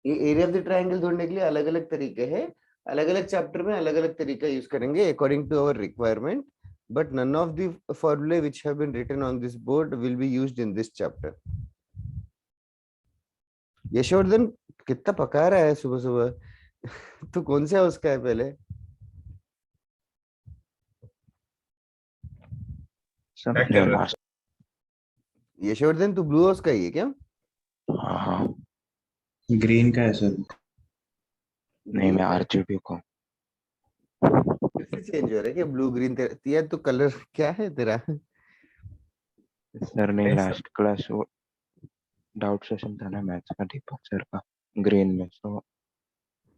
ये area of the triangle ढूंढने के लिए अलग अलग तरीके हैं, अलग अलग चैप्टर में अलग अलग तरीका यूज करेंगे according to our requirement, but none of the formulae which have been written on this board will be used in this chapter. Yashvardhan कितना पका रहा है सुबह सुबह? तू कौन से हाउस का है पहले? यशवर्धन तू ब्लू हाउस का ही है क्या? हाँ ग्रीन का है सर। नहीं, मैं आरजेडी को। कैसे चेंज हो रहा है क्या ब्लू ग्रीन? तेरा तो कलर क्या है तेरा? सर नहीं, लास्ट क्लास वो डाउट सेशन था ना मैथ्स का दीपक सर का ग्रीन में, तो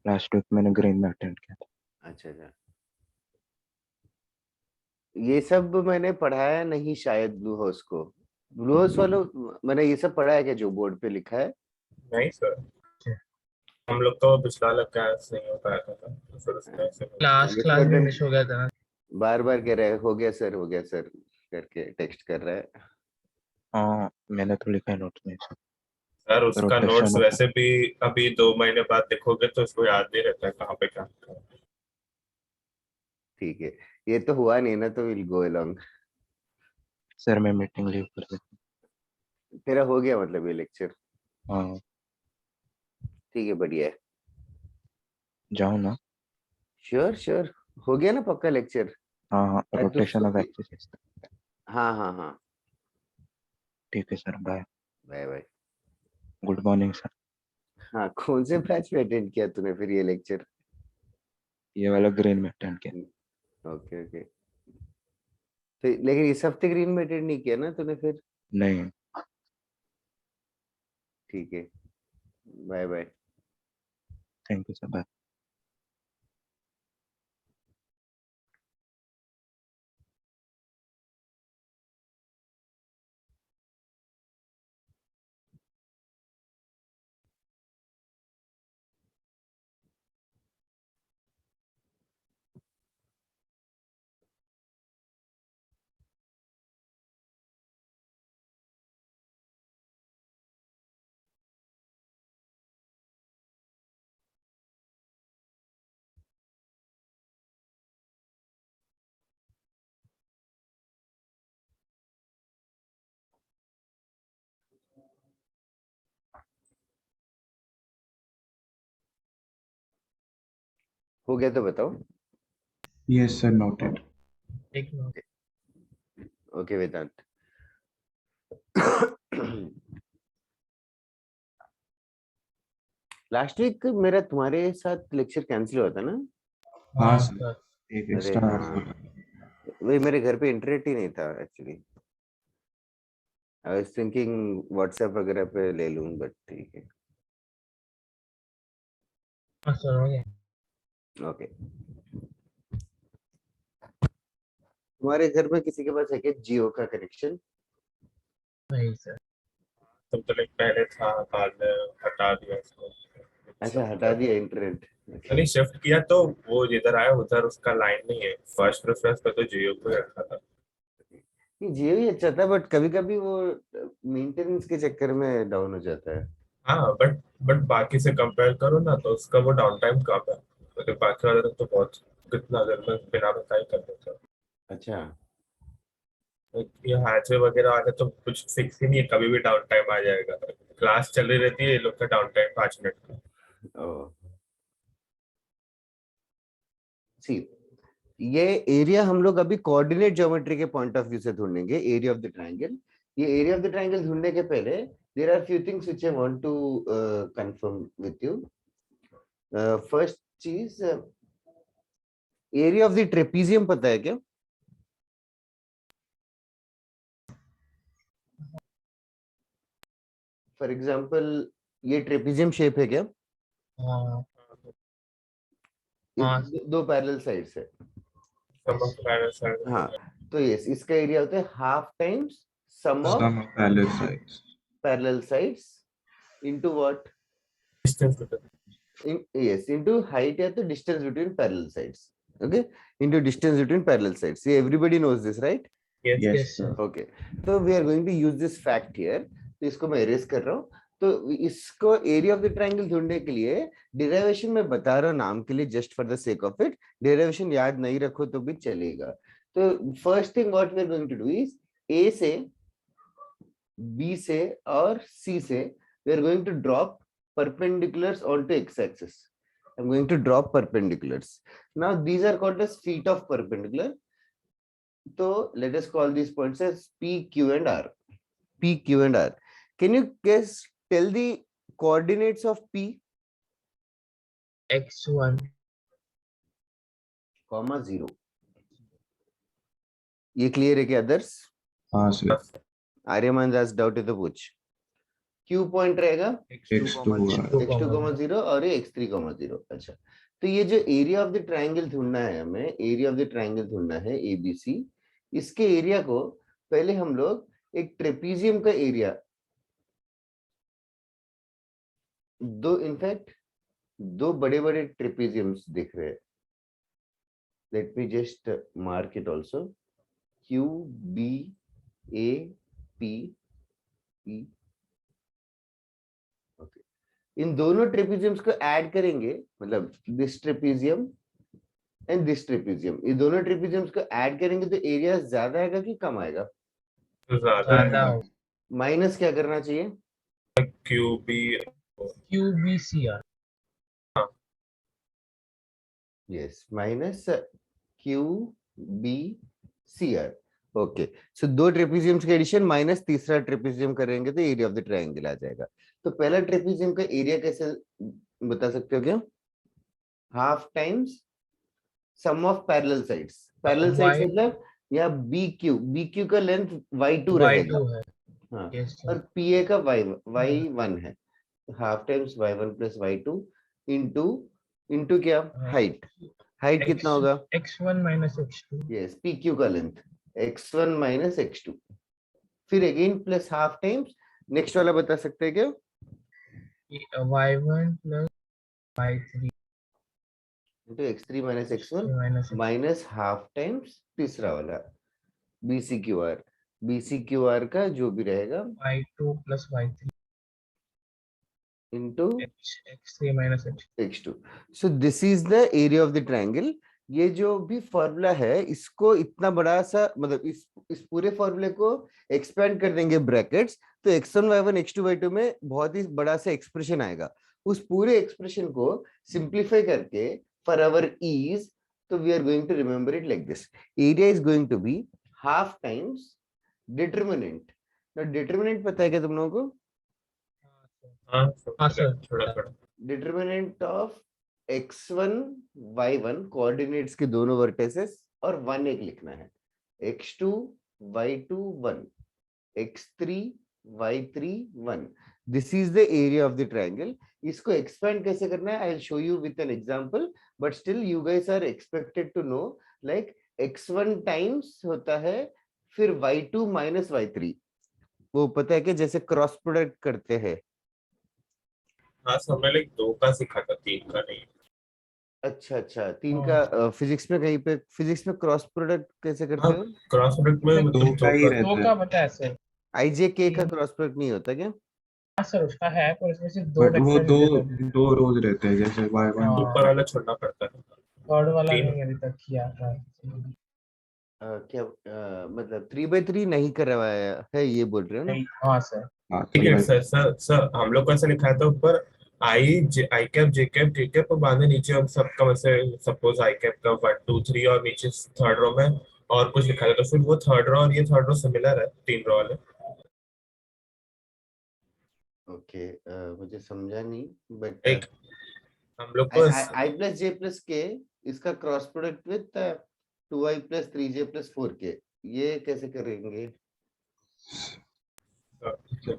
लास्ट वीक मैंने ग्रीन में अटेंड किया था। अच्छा अच्छा, ये सब मैंने पढ़ाया नहीं शायद ब्लू हाउस को। ब्लू हाउस वालों मैंने ये सब पढ़ा है क्या जो बोर्ड पे लिखा है? नहीं सर, हम लोग तो पिछला लग क्लास नहीं हो पाया था, तो फिर उसमें ऐसे लास्ट क्लास में मिस हो गया था। बार बार कह रहा है हो गया सर करके टेक्स्ट कर रहा है। हाँ, मैंने तो लिखा है नोट्स में सर। सर उसका रोटेशन नोट्स होता है। वैसे भी अभी 2 महीने बाद देखोगे तो उसको याद नहीं रहता है कहाँ पे क्या लिखा है। ठीक है, ये तो हुआ नहीं ना, तो विल गो अलोंग। सर मैं मीटिंग लीव कर देता तेरा हो गया मतलब ये लेक्चर? हूँ। हाँ, ठीक है, बढ़िया है। जाऊँ ना? श्योर श्योर, हो गया ना पक्का लेक्चर? हाँ, तो रोटेशन ऑफ एक्सिस। हाँ, ठीक है sir, bye. Bye bye. Good morning sir. हाँ, कौन से बैच में अटेंड किया तूने फिर ये लेक्चर? ये वाला ग्रीन में अटेंड किया। ओके ओके, तो लेकिन इस हफ्ते ग्रीन में अटेंड नहीं किया ना तूने फिर? नहीं, ठीक है, bye bye. Thank you sir, bye. हो गया तो बताओ। Yes sir, noted. एक मिनट। ओके वेदांत। लास्ट वीक मेरा तुम्हारे साथ लेक्चर कैंसिल हुआ था ना? हाँ सर। सर, एक अरे एक्स्ट्रा हाँ, वही मेरे घर पे इंटरनेट ही नहीं था actually. I was thinking WhatsApp वगैरह पे ले लूं, बट ठीक है। हाँ सर, हो गया। ओके, तुम्हारे घर में किसी के पास है क्या जियो का कनेक्शन? नहीं सर। तब तो लाइक पहले था, बाद में हटा दिया इसको। अच्छा, हटा दिया इंटरनेट? नहीं, शिफ्ट किया तो वो जिधर आया उधर उसका लाइन नहीं है। फर्स्ट प्रेफरेंस पे तो जियो को ही रखा था। जियो ही अच्छा था, बट कभी कभी वो मेंटेनेंस के चक्कर में डाउन हो जाता है। हाँ, बट बाकी से कंपेयर करो ना तो उसका वो डाउन टाइम कम है, तो बाकी वाले तो बहुत, कितना अगर मैं बिना बताए कर देता हूँ। अच्छा, ये हैचवे वगैरह आने तो कुछ फिक्स ही नहीं है, कभी भी डाउन टाइम आ जाएगा। क्लास चल रही रहती है, ये लोग का डाउन टाइम 5 मिनट का। ओ सी, ये एरिया हम लोग अभी कोऑर्डिनेट ज्योमेट्री के पॉइंट ऑफ व्यू से ढूंढेंगे, एरिया ऑफ द ट्रायंगल। ये एरिया ऑफ द ट्रायंगल ढूंढने के पहले there are few things which I want to confirm with you. First चीज, एरिया ऑफ द ट्रेपीजियम पता है क्या? फॉर एग्जांपल, ये ट्रेपीजियम शेप है क्या? हाँ ये हाँ दो पैरेलल साइड्स है। Sum of parallel sides. हाँ, तो यस, इसका एरिया होता है half times sum of sum of parallel sides parallel sides into what? Distance between. Yes, into height या तो distance between parallel sides. Okay, into distance between parallel sides. See, everybody knows this, right? Yes. Yes yes सर। sir. Okay, so we are going to use this fact here. तो इसको मैं erase कर रहा हूँ। तो इसको एरिया ऑफ द ट्रायंगल ढूंढने के लिए डेरिवेशन में बता रहा हूँ नाम के लिए, just for the sake of it. Derivation याद नहीं रखो तो भी चलेगा। तो first thing what we are going to do is A से, बी से और सी से we are going to drop perpendiculars onto x-axis. I'm going to drop perpendiculars. Now these are called as feet of perpendicular. So let us call these points as P, Q and R. P, Q and R. Can you guess, tell the coordinates of P? x1 Comma 0. ये clear है क्या others? हाँ sir. Aryaman दास doubt है तो पूछ। Q point रहेगा x2 x2, 0 और ये x3, 0। अच्छा, तो ये जो एरिया ऑफ द ट्रायंगल ढूंढना है हमें, एरिया ऑफ द ट्रायंगल ढूंढना है ABC, इसके एरिया को पहले हम लोग एक ट्रेपीजियम का एरिया, इनफैक्ट दो बड़े बड़े ट्रेपीजियम्स दिख रहे हैं। Let me just mark it also, QBAPE। इन दोनों ट्रेपीजियम्स को ऐड करेंगे, मतलब this trapezium and this trapezium, ये दोनों ट्रेपीजियम्स को ऐड करेंगे तो एरिया ज्यादा आएगा कि कम आएगा? ज्यादा ज्यादा है। हो माइनस क्या करना चाहिए? QB QBCR yes, minus QBCR। Okay, so दो ट्रेपीजियम्स के एडिशन माइनस तीसरा ट्रेपीजियम करेंगे तो एरिया ऑफ द ट्रायंगल आ जाएगा। तो पहला ट्रेपीजियम का एरिया कैसे बता सकते हो क्या? Half times sum of parallel sides. Parallel sides Y- मतलब यहाँ BQ का लेंथ y2 रहेगा। Y2 है। हाँ, Yes, sir. और PA का y1 है। Half times y1 plus y2 into क्या? हाइट। हाइट कितना होगा? x1 minus x2 yes, PQ का लेंथ x1 माइनस x2, फिर again plus half times, next वाला बता सकते हैं क्या? y1 plus y3 into x3 minus x1 minus x2 minus half times तीसरा वाला BCQR का जो भी रहेगा y2 plus y3 into x3 minus x2 x2। So this is the area of the triangle. ये जो भी फॉर्मूला है इसको इतना बड़ा सा, मतलब इस पूरे फॉर्मूले को एक्सपेंड कर देंगे ब्रैकेट्स, तो x1 y1 x2 y2 में बहुत ही बड़ा सा एक्सप्रेशन आएगा। उस पूरे एक्सप्रेशन को सिंप्लीफाई करके फॉर आवर ईज, तो we are going to remember it like this. Area is going to be half times determinant. Determinant पता है क्या तुम लोगों को? हाँ हाँ, सर। थोड़ा थोड़ा determinant of x1 y1 coordinates के दोनों वर्टेसेस और 1 एक लिखना है, x2 y2 1, x3 y3 1। This is the area of the triangle. इसको एक्सपेंड कैसे करना है I will show you with an example, but still you guys are expected to know, like x1 times होता है फिर y2 माइनस y3, वो पता है कि जैसे क्रॉस प्रोडक्ट करते हैं। हाँ सर, हमने लाइक 2 का सीखा था, 3 का नहीं। अच्छा अच्छा, 3 का फिजिक्स में कहीं पे, फिजिक्स में क्रॉस प्रोडक्ट कैसे करते हाँ, हो? क्रॉस प्रोडक्ट में दो मतलब का ही 2 रहता दो है। का बता है सर। IJK का क्रॉस प्रोडक्ट नहीं होता क्या? हाँ सर, उसका है पर इसमें सिर्फ दो बट वो वेक्टर दो रहते हैं। दो रोज रहते हैं, जैसे y1 हाँ। ऊपर वाला छोड़ना पड़ता है। थर्ड वाला 3 नहीं अभी तक किया था। क्या मतलब 3/3 नहीं करवाया है ये बोल रहे हो ना? नहीं, हाँ सर। हाँ ठीक है 3/3 सर हम लोग को ऐसा लिखा था ऊपर आई कैप जे कैप के कैप, और बाद में नीचे हम सबका वैसे सपोज आई कैप का 1 2 3 और नीचे थर्ड रो में और कुछ लिखा था, तो फिर वो थर्ड रो और ये थर्ड रो सिमिलर है 3 रो वाले। ओके, मुझे समझा नहीं, बट एक हम लोग को I प्लस जे प्लस के, इसका cross product with 2i plus 3j plus 4k, ये कैसे करेंगे?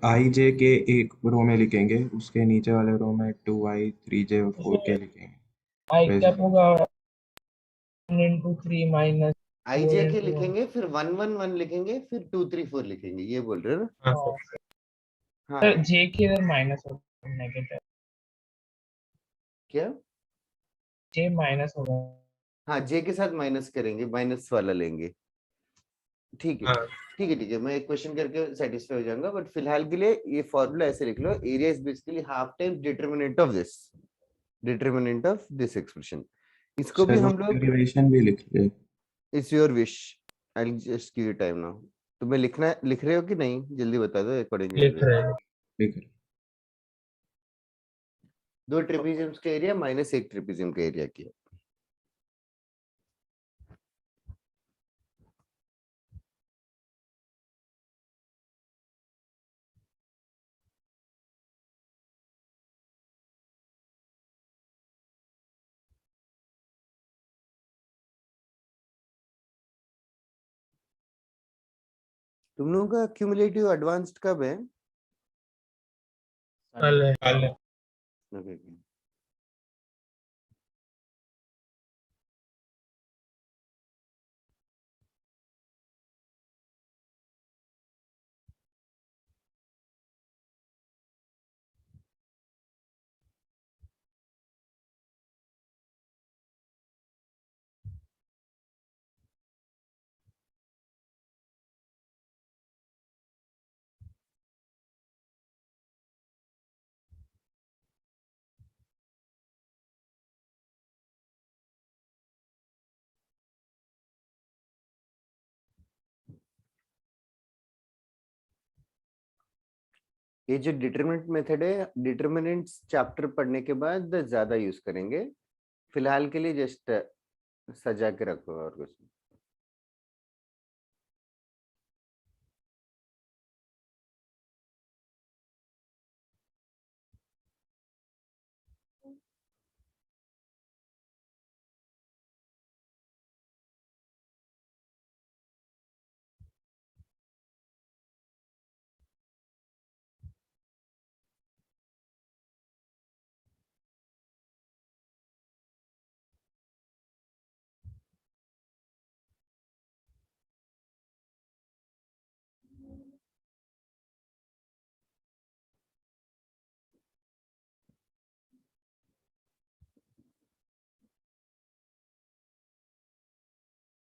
आई जे के एक रो में लिखेंगे, उसके नीचे वाले रो में 2i 3j और 4k लिखेंगे। आई वैसे कैप होगा 1 into 3 minus 4 IJK into 1। लिखेंगे, फिर 1 1 1 लिखेंगे, फिर 2 3 4 लिखेंगे, ये बोल रहे हो ना? हाँ हाँ सर। हाँ सर, जे के इधर माइनस होगा, नेगेटिव। क्या? जे माइनस होगा। हाँ, जे के साथ माइनस करेंगे, माइनस वाला लेंगे। ठीक है हाँ ठीक है ठीक है, मैं एक क्वेश्चन करके सेटिस्फाई हो जाऊंगा, बट फिलहाल के लिए ये फॉर्मूला ऐसे लिख लो, area is basically half time determinant of this expression. इसको भी सर वो हम लोग, डेरिवेशन भी लिख ले। It's your wish, I will just give you time now. तुम्हें लिख रहे हो कि नहीं, जल्दी बता दो अकॉर्डिंग लिख रहे हैं। लिख ले। 2 ट्रेपेजियम्स का एरिया माइनस 1 ट्रेपेजियम का एरिया किया। तुम लोगों का क्यूमुलेटिव एडवांस्ड कब है? कल है। कल Okay. ये जो डिटरमिनेंट मेथड है, डिटरमिनेंट्स चैप्टर पढ़ने के बाद ज्यादा यूज करेंगे, फिलहाल के लिए जस्ट सजा के रखो और कुछ नहीं।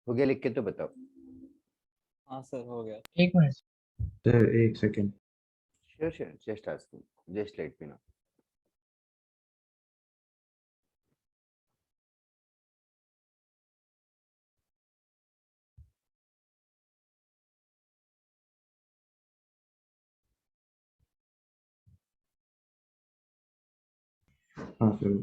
हो गया लिख के तो बताओ। हाँ सर हो गया। एक मिनट। सर एक second. Sure sure, just asking, just let me no. हाँ सर।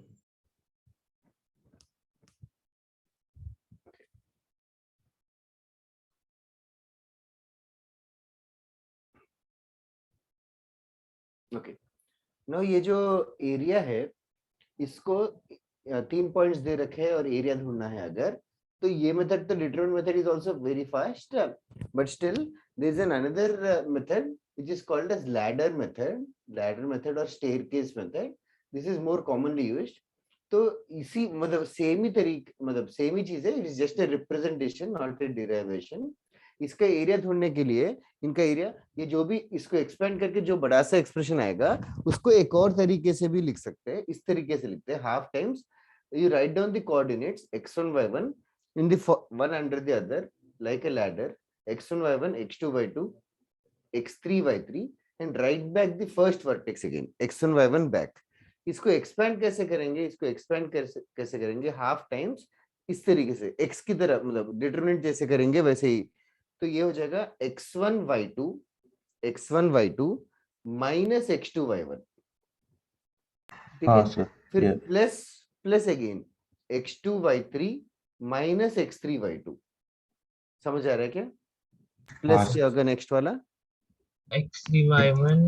ओके, नो ये जो एरिया है, इसको 3 पॉइंट्स दे रखे हैं और एरिया ढूंढना है अगर, तो ये मेथड, तो determinant method is also very fast, but still there is an another method which is called as ladder method और staircase method. This is more commonly used. तो इसी मतलब सेम ही तरीके, मतलब सेम ही चीज है, it is just a representation not a derivation. इसका area ढूंढने के लिए, इनका एरिया, ये जो भी इसको एक्सपेंड करके जो बड़ा सा एक्सप्रेशन आएगा, उसको एक और तरीके से भी लिख सकते हैं। इस तरीके से लिखते हैं, half times you write down the coordinates x1 y1 in the one under the other like a ladder, x1 y1 x2 y2 x3 y3, and write back the first vertex again, x1 y1 back. इसको expand कैसे करेंगे, इसको expand कैसे करेंगे, half times इस तरीके से x की तरह, मतलब डिटरमिनेंट जैसे करेंगे वैसे ही। तो ये हो जाएगा x1 y2 minus x2 y1, ठीक हाँ है। सर। फिर ये plus again x2 y3 minus x3 y2। समझ आ रहा है क्या? हाँ प्लस सर। क्या होगा नेक्स्ट वाला? x3 y1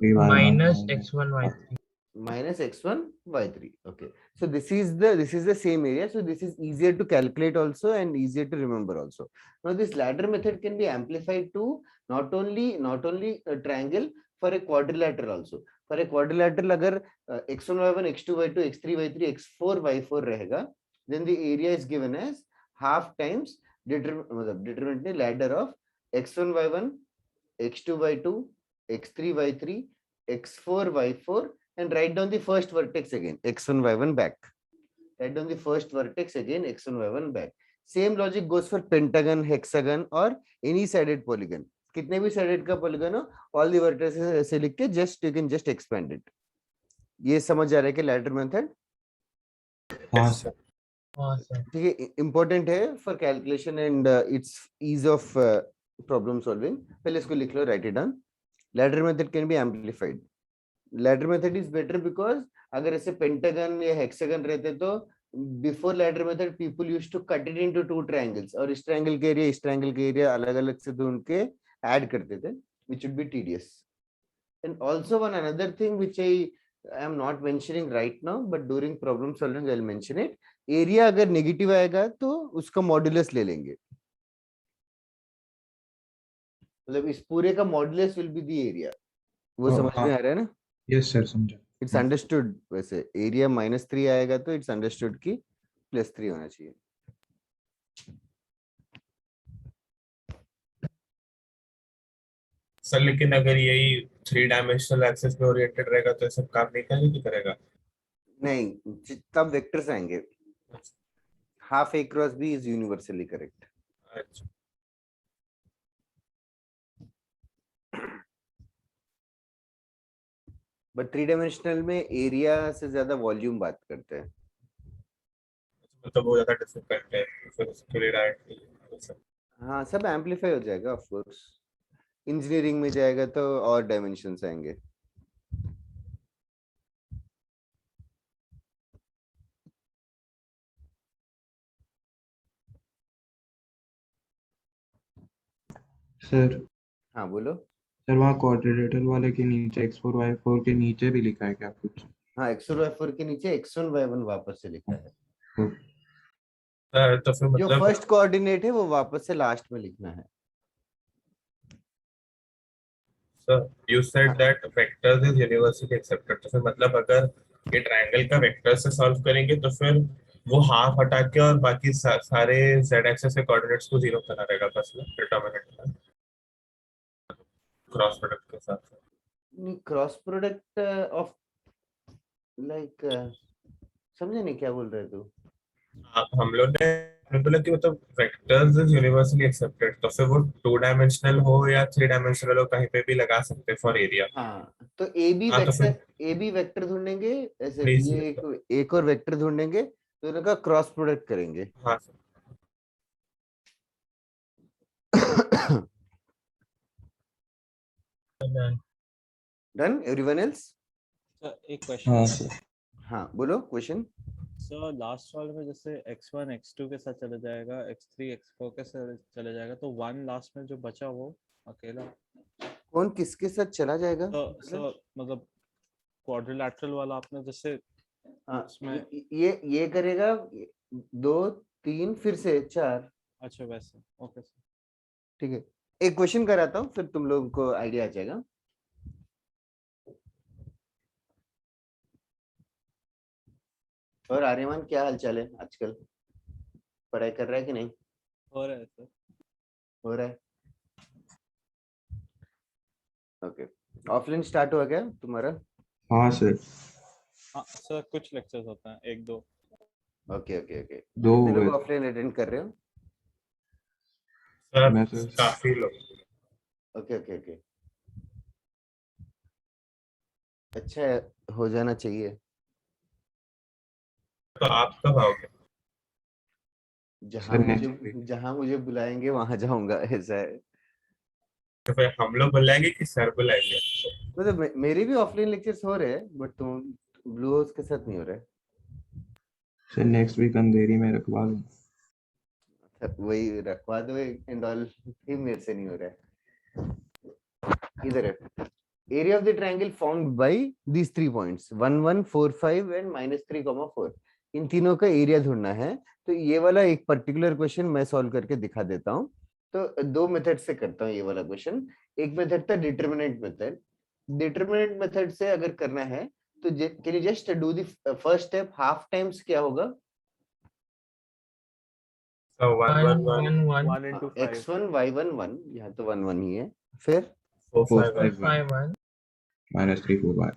y1 minus x1 y3. minus x1 y3. Okay, so this is the same area, so this is easier to calculate also and easier to remember also. Now this ladder method can be amplified to not only a triangle, for a quadrilateral also. For a quadrilateral agar x1 y1 x2 y2 x3 y3 x4 y4 रहेगा, then the area is given as half times determinant ladder of x1 y1 x2 y2 x3 y3 x4 y4, and write down the first vertex again, x1 y1 back. Write down the first vertex again, x1 y1 back. Same logic goes for pentagon, hexagon और any sided polygon. कितने भी sided का polygon हो, all the vertices ऐसे लिख के just you can just expand it. ये समझ आ रहा है कि लैडर मेथड? हाँ Yes, सर। हाँ सर। ठीक है, इंपॉर्टेंट है for calculation and it's ease of problem solving. पहले इसको लिख लो, write it down. Ladder method can be amplified. Ladder method is better because अगर ऐसे पेंटागन या हेक्सागन रहते तो before ladder method people used to cut it into two triangles, और इस ट्रायंगल के एरिया इस ट्रायंगल के एरिया अलग अलग से ढूंढ के ऐड करते थे, which would be tedious. And also one another thing which I am not mentioning right now, but during problem solving I'll mention it. Area अगर नेगेटिव आएगा तो उसका मॉड्यूलस ले लेंगे, मतलब इस पूरे का modulus will be the area. वो समझ में आ रहा है ना? यस सर, समझा। It's understood. वैसे एरिया -3 आएगा तो इट्स अंडरस्टूड कि +3 होना चाहिए। सर लेकिन अगर यही 3 डायमेंशनल एक्सेस में ओरिएंटेड रहेगा तो ये सब काम नहीं करेगा। नहीं, तब वेक्टर्स आएंगे। Half A cross B is universally correct. अच्छा, बट 3 डायमेंशनल में एरिया से ज्यादा वॉल्यूम बात करते हैं। मतलब वो ज्यादा डिफिकल्ट है, फिर उसके लिए डायरेक्टली। हाँ, सब एम्पलीफाई हो जाएगा ऑफ कोर्स। इंजीनियरिंग में जाएगा तो और डायमेंशंस आएंगे। सर हाँ बोलो। सर वहाँ क्वाड्रिलेटरल वाले के नीचे x4 y4 के नीचे भी लिखा है क्या कुछ? हाँ, x4 y4 के नीचे x1 y1 वापस से लिखा है। तो फिर जो मतलब फर्स्ट कोऑर्डिनेट है वो वापस से लास्ट में लिखना है। Sir you said that vectors is universally accepted, तो फिर मतलब अगर ये ट्रायंगल का वेक्टर से सॉल्व करेंगे तो फिर वो हाफ हटा के और बाकी सारे z एक्सिस के कोऑर्डिनेट्स को 0 करना रहेगा बस ना, डिटरमिनेंट में क्रॉस प्रोडक्ट के साथ। क्रॉस प्रोडक्ट ऑफ लाइक समझे नहीं क्या बोल रहे तू? हम लोग ने बोला कि मतलब वेक्टर्स इज यूनिवर्सली एक्सेप्टेड, तो फिर वो 2 डायमेंशनल हो या 3 डायमेंशनल हो कहीं पे भी लगा सकते हैं फॉर एरिया। हाँ, तो ए बी हाँ तो वेक्टर, फिर ए बी वेक्टर ढूंढेंगे ऐसे, प्लीज। ये एक और वेक्टर ढूंढेंगे तो इनका क्रॉस प्रोडक्ट करेंगे। हाँ sir. Done everyone else? Sir एक हाँ क्वेश्चन सर। हाँ बोलो क्वेश्चन। सर लास्ट सॉल्व में जैसे x1 x2 के साथ चला जाएगा, x3 x4 के साथ चला जाएगा, तो 1 लास्ट में जो बचा वो अकेला, कौन किसके साथ चला जाएगा? तो सर मतलब क्वाड्रिलैटरल वाला आपने जैसे हाँ, उसमें ये करेगा 2 3 फिर से 4। अच्छा वैसे ओके सर। ठीक है, एक क्वेश्चन कराता हूँ फिर तुम लोगों को आइडिया आ जाएगा। और आर्यमान क्या हाल चाल है आजकल? पढ़ाई कर रहा है कि नहीं? हो रहा है सर। हो रहा है। ओके, ऑफलाइन स्टार्ट हुआ क्या तुम्हारा? हाँ सर, हाँ सर कुछ लेक्चर्स होते हैं, 1-2। Okay okay okay. 2 कितने हुए लोग थे। ऑफलाइन अटेंड कर रहे हो? सर मैं सर काफी लोग। ओके ओके ओके, अच्छा है, हो जाना चाहिए। तो आप कब आओगे? जहां सर मुझे नेक्स्ट वीक। जहां मुझे बुलाएंगे वहां जाऊंगा, ऐसा है। तो फिर हम लोग बुलाएंगे कि सर बुलाएंगे? मतलब मेरे भी ऑफलाइन लेक्चर्स हो रहे हैं बट तुम ब्लू हाउस के साथ नहीं हो रहे। सर नेक्स्ट वीक अंधेरी में रखवा लूँ। वही रखवा दो एंड ऑल, ही मेरे से नहीं हो रहा है। इधर है area of the triangle formed by these 3 points 1 1 4 5 and -3, 4। इन तीनों का एरिया ढूंढना है। तो ये वाला एक पर्टिकुलर क्वेश्चन मैं सॉल्व करके दिखा देता हूँ। तो 2 मेथड से करता हूँ ये वाला क्वेश्चन। एक मेथड था डिटरमिनेंट मेथड। डिटरमिनेंट मेथड से अगर करना है तो can you just do the first step, half times क्या होगा? So 1 1 1 1 1 1 into 5 x1 y1 1, यहाँ तो 1 1 ही है। फिर 4 4 5 5 5 1 -3 4 5।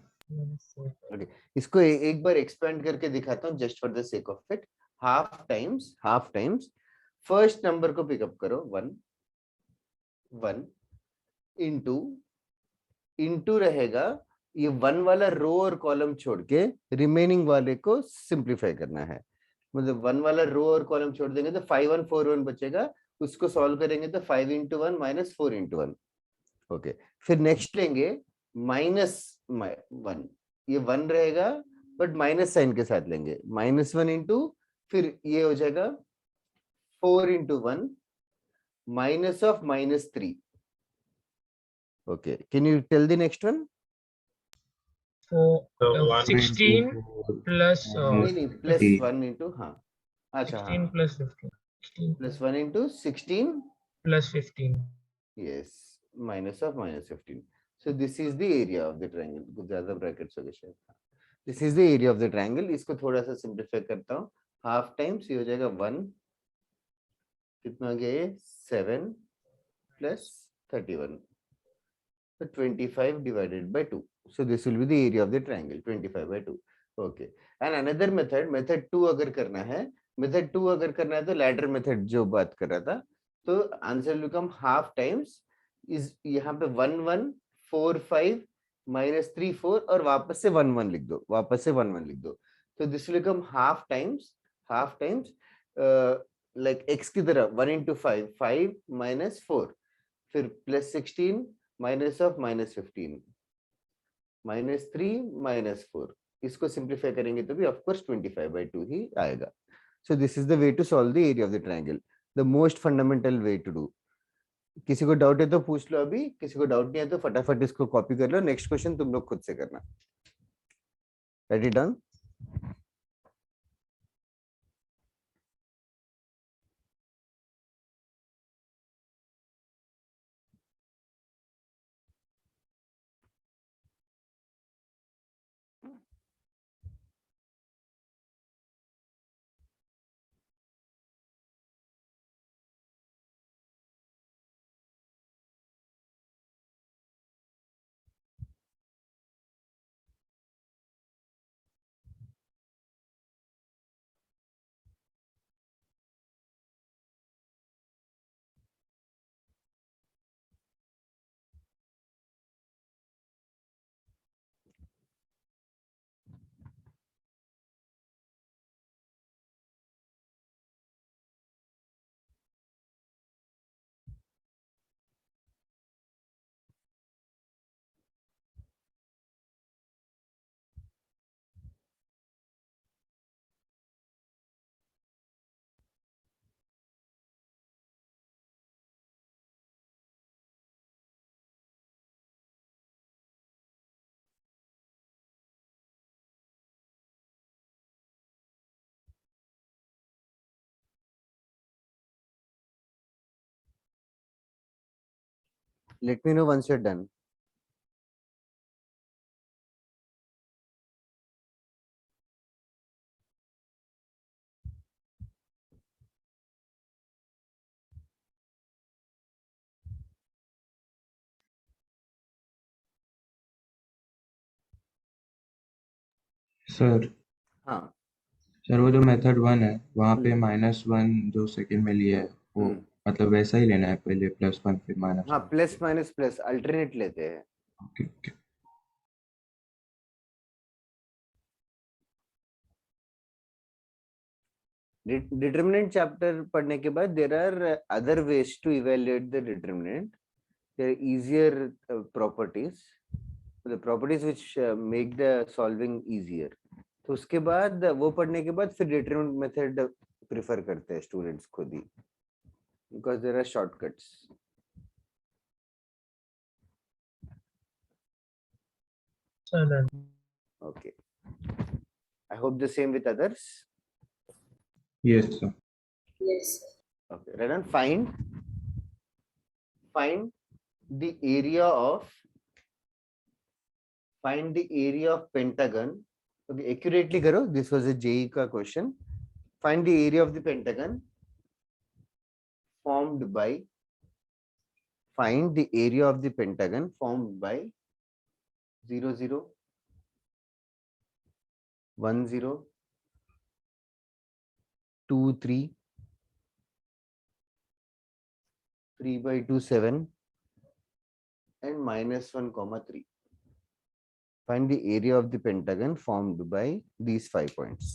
ओके, इसको एक बार एक्सपेंड करके दिखाता हूँ just for the sake of it. Half times first number को पिकअप करो 1 1 इंटू इंटू रहेगा ये 1 वाला रो और कॉलम छोड़ के रिमेनिंग वाले को सिंप्लीफाई करना है। मतलब 1 वाला रो और कॉलम छोड़ देंगे तो 5141 बचेगा, उसको सॉल्व करेंगे तो 5 इंटू 1 माइनस 4 इंटू 1। ओके, फिर नेक्स्ट लेंगे -1, ये 1 रहेगा बट माइनस साइन के साथ लेंगे, -1 इंटू फिर ये हो जाएगा 4 into 1 minus of -3। Okay, can you tell the next one? So So 16 plus नहीं प्लस 1 इंटू, हाँ अच्छा 16 हाँ, plus 15. 16 plus 1 into 16 plus 15. yes minus of -15. So this is the area of the triangle. कुछ ज्यादा ब्रैकेट्स हो गए शायद। This is the area of the triangle. इसको थोड़ा सा सिंप्लीफाई करता हूँ, हाफ टाइम्स ये हो जाएगा 1, कितना हो गया ये 7 plus 31, so 25 divided by 2. So this will be the area of the triangle, 25 by 2. Okay, and another method 2 अगर करना है, method 2 अगर करना है तो ladder method जो बात कर रहा था, तो answer will become half times is यहाँ पे 1 1 4 5 minus 3 4 और वापस से 1 1 लिख दो, वापस से 1 1 लिख दो, तो this will become half times like x की तरह 1 into 5 5 minus 4, फिर plus 16 माइनस ऑफ -15 -3 -4, इसको सिंप्लीफाई करेंगे तो भी ऑफ कोर्स 25/2 ही आएगा। So this is the way to solve the area of the triangle, the most fundamental way to do. किसी को डाउट है तो पूछ लो, अभी किसी को डाउट नहीं है तो फटाफट इसको कॉपी कर लो, नेक्स्ट क्वेश्चन तुम लोग खुद से करना। Write it down. Let me know once you are done. Sir हाँ सर वो जो मेथड 1 है वहाँ पे हम्म, -1 जो सेकंड में लिया है वो मतलब वैसा ही लेना है, पहले +1 फिर हाँ -1। प्लस माइनस प्लस अल्टरनेट लेते हैं। Okay okay. डिटर्मिनेंट चैप्टर पढ़ने के बाद there are other ways to evaluate the determinant, there are easier properties, the properties which make the solving easier। तो उसके बाद वो पढ़ने के बाद फिर डिटरमिनेंट मेथड प्रेफर करते हैं स्टूडेंट्स खुद ही, because there are shortcuts. So then okay, I hope the same with others. Yes sir. Okay, right on. Find the area of pentagon. Okay, accurately करो, दिस वाज अ जेई का question. Find the area of the pentagon formed by find the area of the pentagon formed by 0 0 1 0 2 3 3/2 7 and -1, 3. Find the area of the pentagon formed by these 5 points.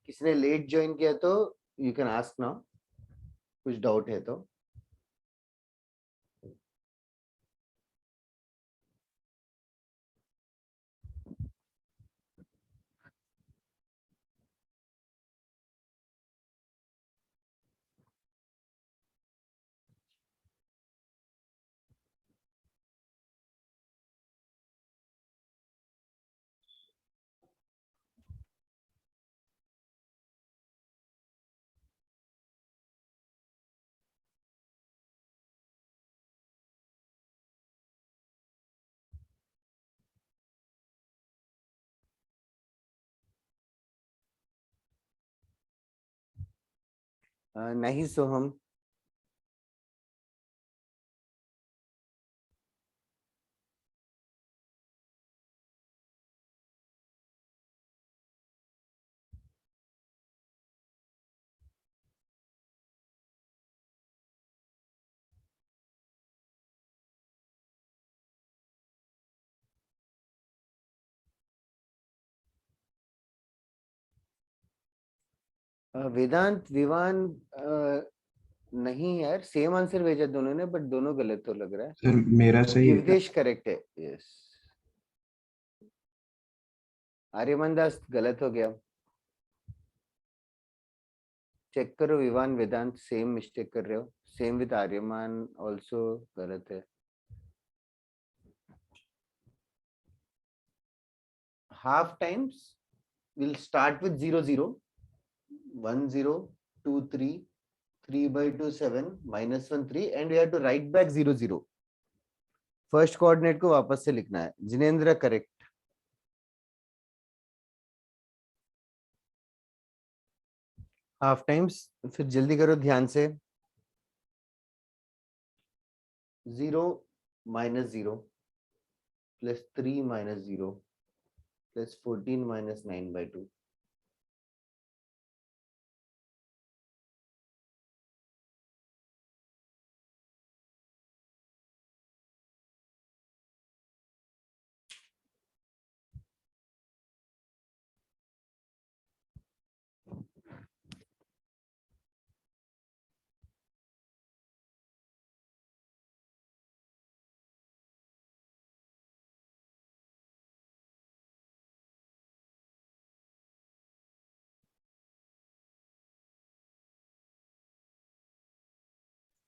किसने late join किया तो you can ask now, कुछ doubt है तो. नहीं सोहम. वेदांत विवान नहीं यार, same answer भेजा दोनों ने, बट दोनों गलत तो लग रहा है. सर मेरा सही है क्या? युवदेश करेक्ट है. यस. आर्यमान दास गलत हो गया. चेक करो विवान वेदांत सेम मिस्टेक कर रहे हो. सेम विद आर्यमान आल्सो गलत है. Half times will start with 0 0 1 0 2 3 3/2 7 -1 3 and we have to write back 0 0. First coordinate को वापस से लिखना है. जिनेंद्र करेक्ट. हाफ टाइम्स फिर जल्दी करो ध्यान से. 0 -0 प्लस 3 -0 प्लस 14 -9/2.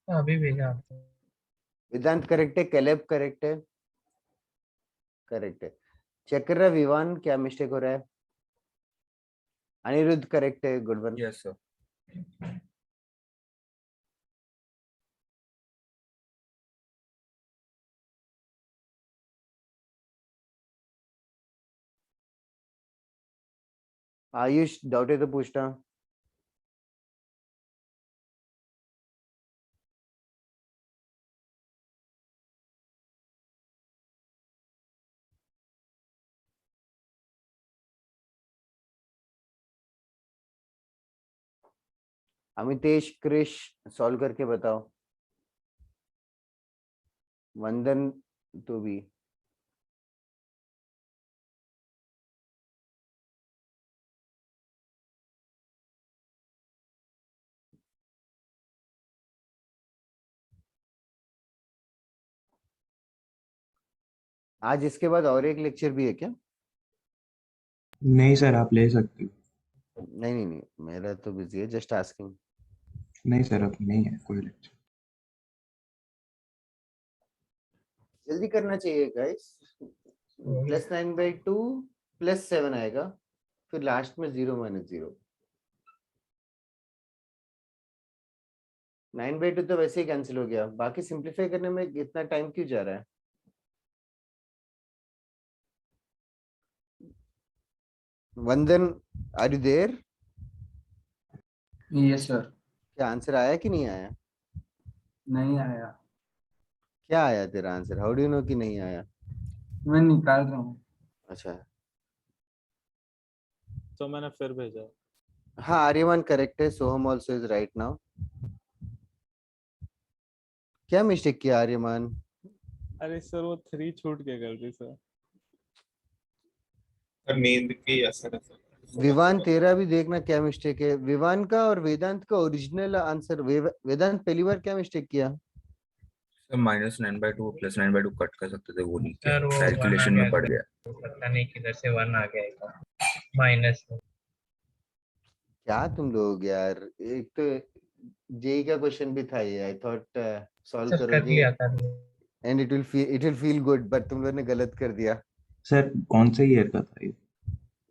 अभी भेजा आपको। वेदांत करेक्ट है. कैलेब करेक्ट है. करेक्ट है. चेक कर रहा है विवान क्या मिस्टेक हो रहा है. अनिरुद्ध करेक्ट है. Good one. Yes sir. Ayush doubt है तो पूछना. अमितेश क्रिश सॉल्व करके बताओ. वंदन तो भी. आज इसके बाद और एक लेक्चर भी है क्या? नहीं सर, आप ले सकते हो। नहीं नहीं नहीं, मेरा तो बिजी है, जस्ट आस्किंग। नहीं सर, अब नहीं है कोई लेक्चर। जल्दी करना चाहिए गाइस। +9/2 +7 आएगा, फिर लास्ट में 0 - 0। 9/2 तो वैसे ही कैंसिल हो गया, बाकी सिंप्लीफाई करने में इतना टाइम क्यों जा रहा है? Vandan, are you there? Yes sir. क्या आंसर आया कि नहीं आया? नहीं आया। क्या आया तेरा answer? How do you know कि नहीं आया? मैं निकाल रहा हूँ। अच्छा, तो मैंने फिर भेजा। हाँ आर्यमान करेक्ट है, सोहम आल्सो इज राइट नाउ। क्या मिस्टेक किया आर्यमान? अरे सर वो 3 छूट गया गलती से। सर नींद की असर है सर। विवान तेरा भी देखना क्या मिस्टेक है। विवान का और वेदांत का ओरिजिनल आंसर, वेदांत पहली बार क्या मिस्टेक किया? सर -9/2 +9/2 कट कर सकते थे, वो नहीं किया, सर वो 1 आ कैलकुलेशन गया में पड़ सर, गया। पता नहीं किधर से 1 आ गया एकदम माइनस में। क्या तुम लोग यार, एक तो जेई का क्वेश्चन भी था ये, आई थॉट सॉल्व सर कर करोगे लिया कर लिया। And it will feel good, but तुम लोगों ने गलत कर दिया। सर कौन से ईयर का था ये?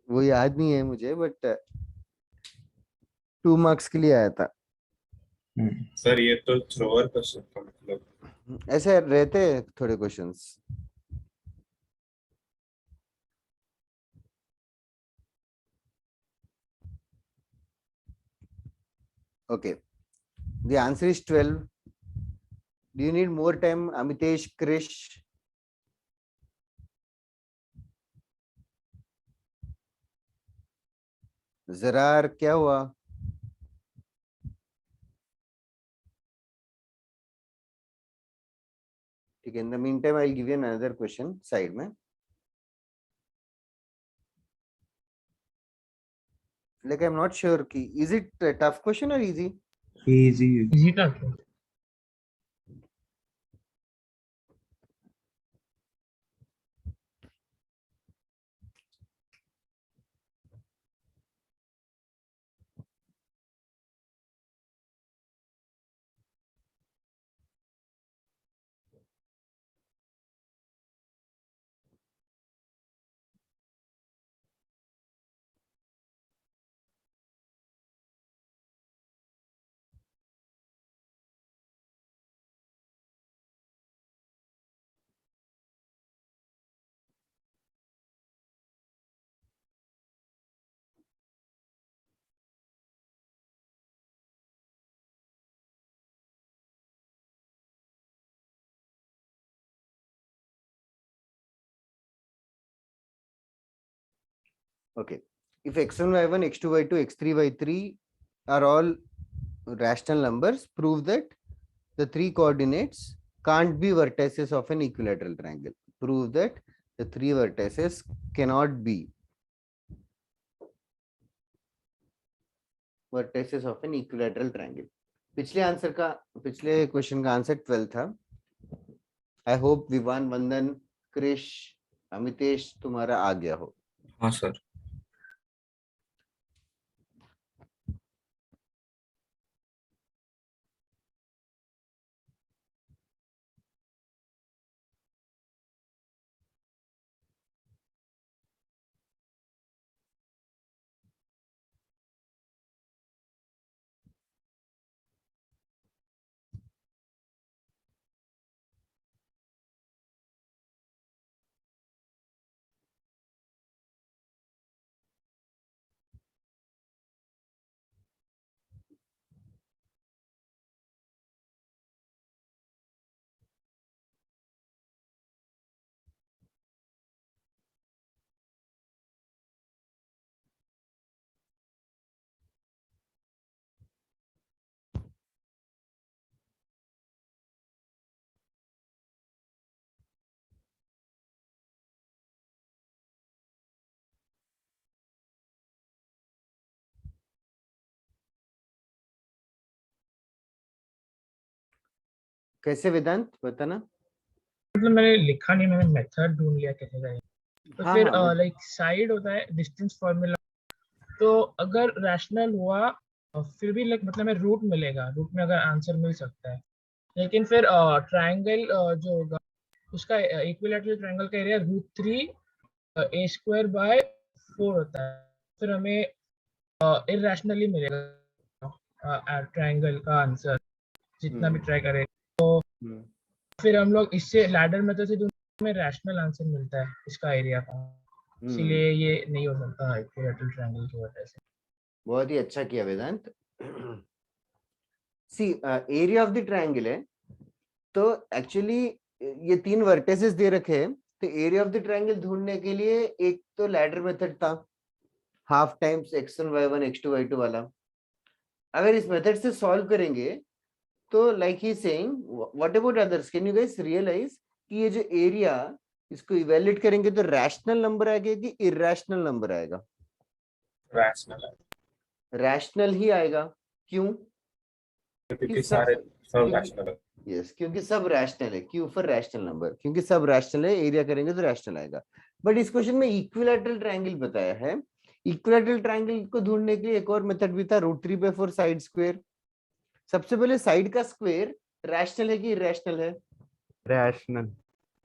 वो याद नहीं है मुझे, बट 2 मार्क्स के लिए आया था। सर ये तो थ्रोअर क्वेश्चन का मतलब। ऐसे रहते हैं थोड़े questions. Okay, the answer is 12। Do you need more time Amitesh, Krish? Zarar क्या हुआ? ठीक है, in the mean time I will give you another question side में। Like I am not sure कि इज इट टफ क्वेश्चन और इजी? इजी। इजी था क्या? Okay, if x1, y1, x2, y2, x3, y3 are all rational numbers, prove that the three coordinates can't be vertices of an equilateral triangle. Prove that the three vertices cannot be vertices of an equilateral triangle. पिछले question का answer 12 था। I hope Vivaan, वंदन, क्रिश, अमितेश तुम्हारा आ गया हो। हाँ sir. कैसे वेदांत बताना? मतलब मैंने लिखा नहीं, मैंने मेथड ढूंढ लिया कैसे करें। तो हाँ फिर हाँ लाइक साइड होता है डिस्टेंस फॉर्मूला, तो अगर रैशनल हुआ फिर भी लाइक मतलब में रूट मिलेगा, रूट में अगर आंसर मिल सकता है। लेकिन फिर ट्राइंगल जो होगा उसका इक्विलैटरल ट्राइंगल का एरिया √3 a स्क्वायर बाय 4 होता है, फिर हमें इरेशनली मिलेगा ट्राइंगल का आंसर जितना भी ट्राई करें। हम्म, फिर हम लोग इससे लैडर मेथड से हमें रैशनल आंसर मिलता है इसका एरिया का, इसीलिए ये नहीं हो सकता इक्विलैटरल ट्रायंगल की वजह से। बहुत ही अच्छा किया वेदांत। सी एरिया ऑफ द ट्रायंगल है, तो एक्चुअली ये 3 वर्टेसेस दे रखे हैं, तो एरिया ऑफ द ट्रायंगल ढूंढने के लिए एक तो लैडर मेथड था, half times x1 y1 x2 y2 वाला। अगर इस मेथड से सॉल्व करेंगे तो like he saying what about others, can you guys realize कि ये जो एरिया इसको इवैल्यूएट करेंगे तो रैशनल नंबर आएगा कि इरैशनल नंबर आएगा? रैशनल है रैशनल ही आएगा। क्यों? क्योंकि सारे सब रैशनल है। यस, क्योंकि सब रैशनल है। क्यू फॉर रैशनल नंबर, क्योंकि सब रैशनल है, एरिया करेंगे तो रैशनल आएगा। बट इस क्वेश्चन में इक्विलैटरल ट्रायंगल बताया है। इक्विलैटरल ट्रायंगल को ढूंढने के लिए एक और मेथड भी था, √3/4 साइड स्क्वायर। सबसे पहले साइड का स्क्वायर रैशनल है कि इरैशनल है? रैशनल।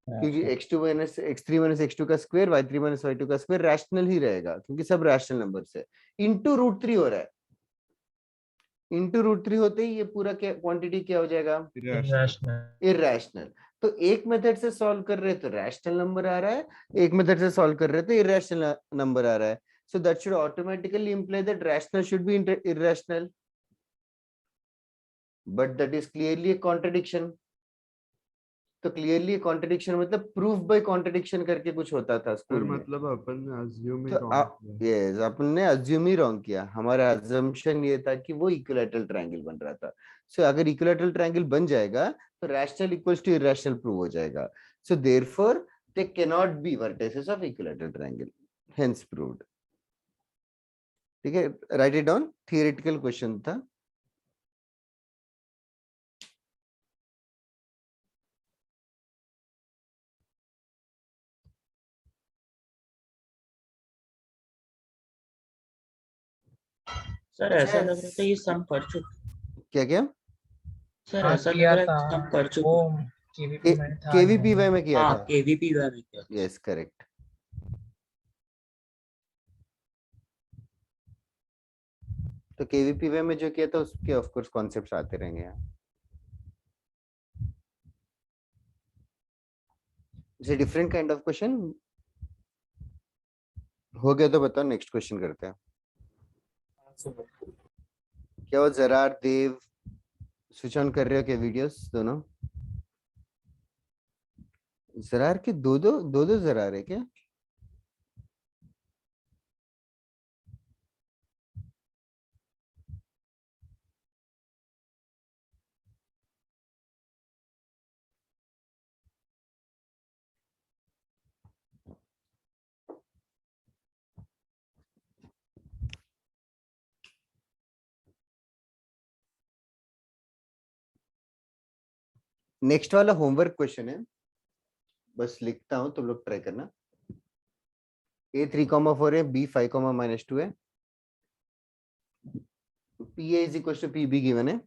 क्योंकि x3 - x2 का स्क्वायर, y3 - y2 का स्क्वायर रैशनल ही रहेगा, क्योंकि सब रैशनल नंबर है। इनटू √3 हो रहा है, इनटू √3 होते ही ये पूरा क्या क्वांटिटी क्या हो जाएगा? रैशनल। इरैशनल। तो एक मेथड से सॉल्व कर रहे हैं तो रैशनल नंबर आ रहा है, एक मेथड से सॉल्व कर रहे हैं तो इरैशनल नंबर आ रहा है। So that should automatically imply that rational should be irrational, but that is clearly a contradiction। तो क्लियरली कॉन्ट्रडिक्शन मतलब प्रूफ बाय कॉन्ट्रडिक्शन करके कुछ होता था स्कूल में। मतलब अपन ने assume ही तो wrong किया। यस, अपन ने अज्यूम ही रॉन्ग किया। हमारा अजम्पशन ये था कि वो इक्विलैटरल ट्रायंगल बन रहा था। सो अगर इक्विलैटरल ट्रायंगल बन जाएगा तो rational equals to irrational prove हो जाएगा। So therefore they can not be vertices of equilateral triangle, hence proved. ठीक है, write it down, theoretical question था। सर ऐसा लग रहा था ये सम कर चुके। क्या क्या? सर हाँ ऐसा लग किया रहा है था कि सम कर वो, चुके। केवीपी में था। केवीपीवाई में किया हाँ था। केवीपी में किया। Yes correct. तो केवीपीवाई में जो किया था उसके ऑफ कोर्स कॉन्सेप्ट्स आते रहेंगे यहाँ। It's a different kind of question. हो गया तो बताओ, नेक्स्ट क्वेश्चन करते हैं। क्या वो जरार देव स्विच ऑन कर रहे हो क्या वीडियोस दोनों? जरार के दो जरार है क्या? नेक्स्ट वाला होमवर्क क्वेश्चन है, बस लिखता हूं, तुम लोग ट्राई करना। A3,4 है, B5,-2 है, PA is equal to PB given है,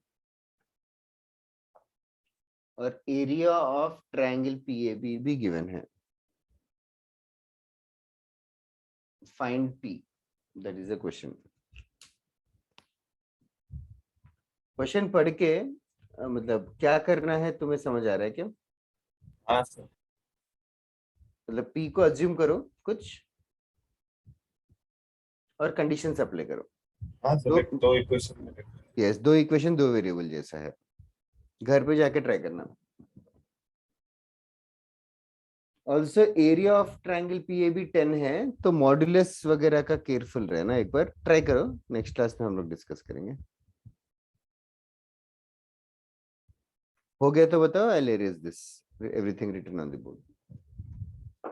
और एरिया ऑफ ट्रायंगल PAB भी गिवन है। Find P, that is the question. Question पढ़ के मतलब क्या करना है तुम्हें समझ आ रहा है क्या? हाँ सर। मतलब P को अज्यूम करो कुछ और कंडीशंस अप्लाई करो। हाँ सर, दो इक्वेशन में यस, दो इक्वेशन दो वेरिएबल जैसा है। घर पे जाके ट्राई करना। Also area of triangle PAB 10 है, तो मॉड्यूलस वगैरह का केयरफुल रहना, एक बार ट्राई करो, नेक्स्ट क्लास में हम लोग डिस्कस करेंगे। हो गया तो बताओ, I will erase this everything written on the board.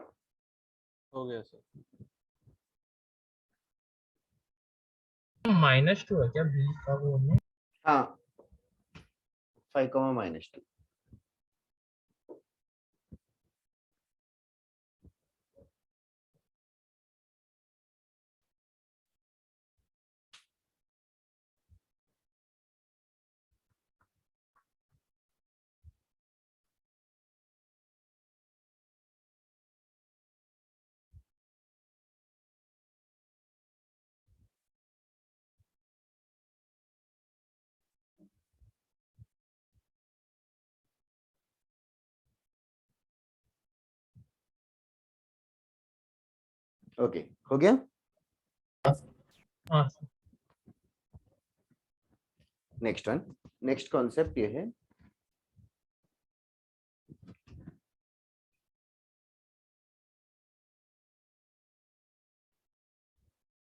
हो गया सर। -2 है क्या बी का वो में? हाँ, 5, -2। ओके, हो गया। हाँ सर। नेक्स्ट कॉन्सेप्ट ये है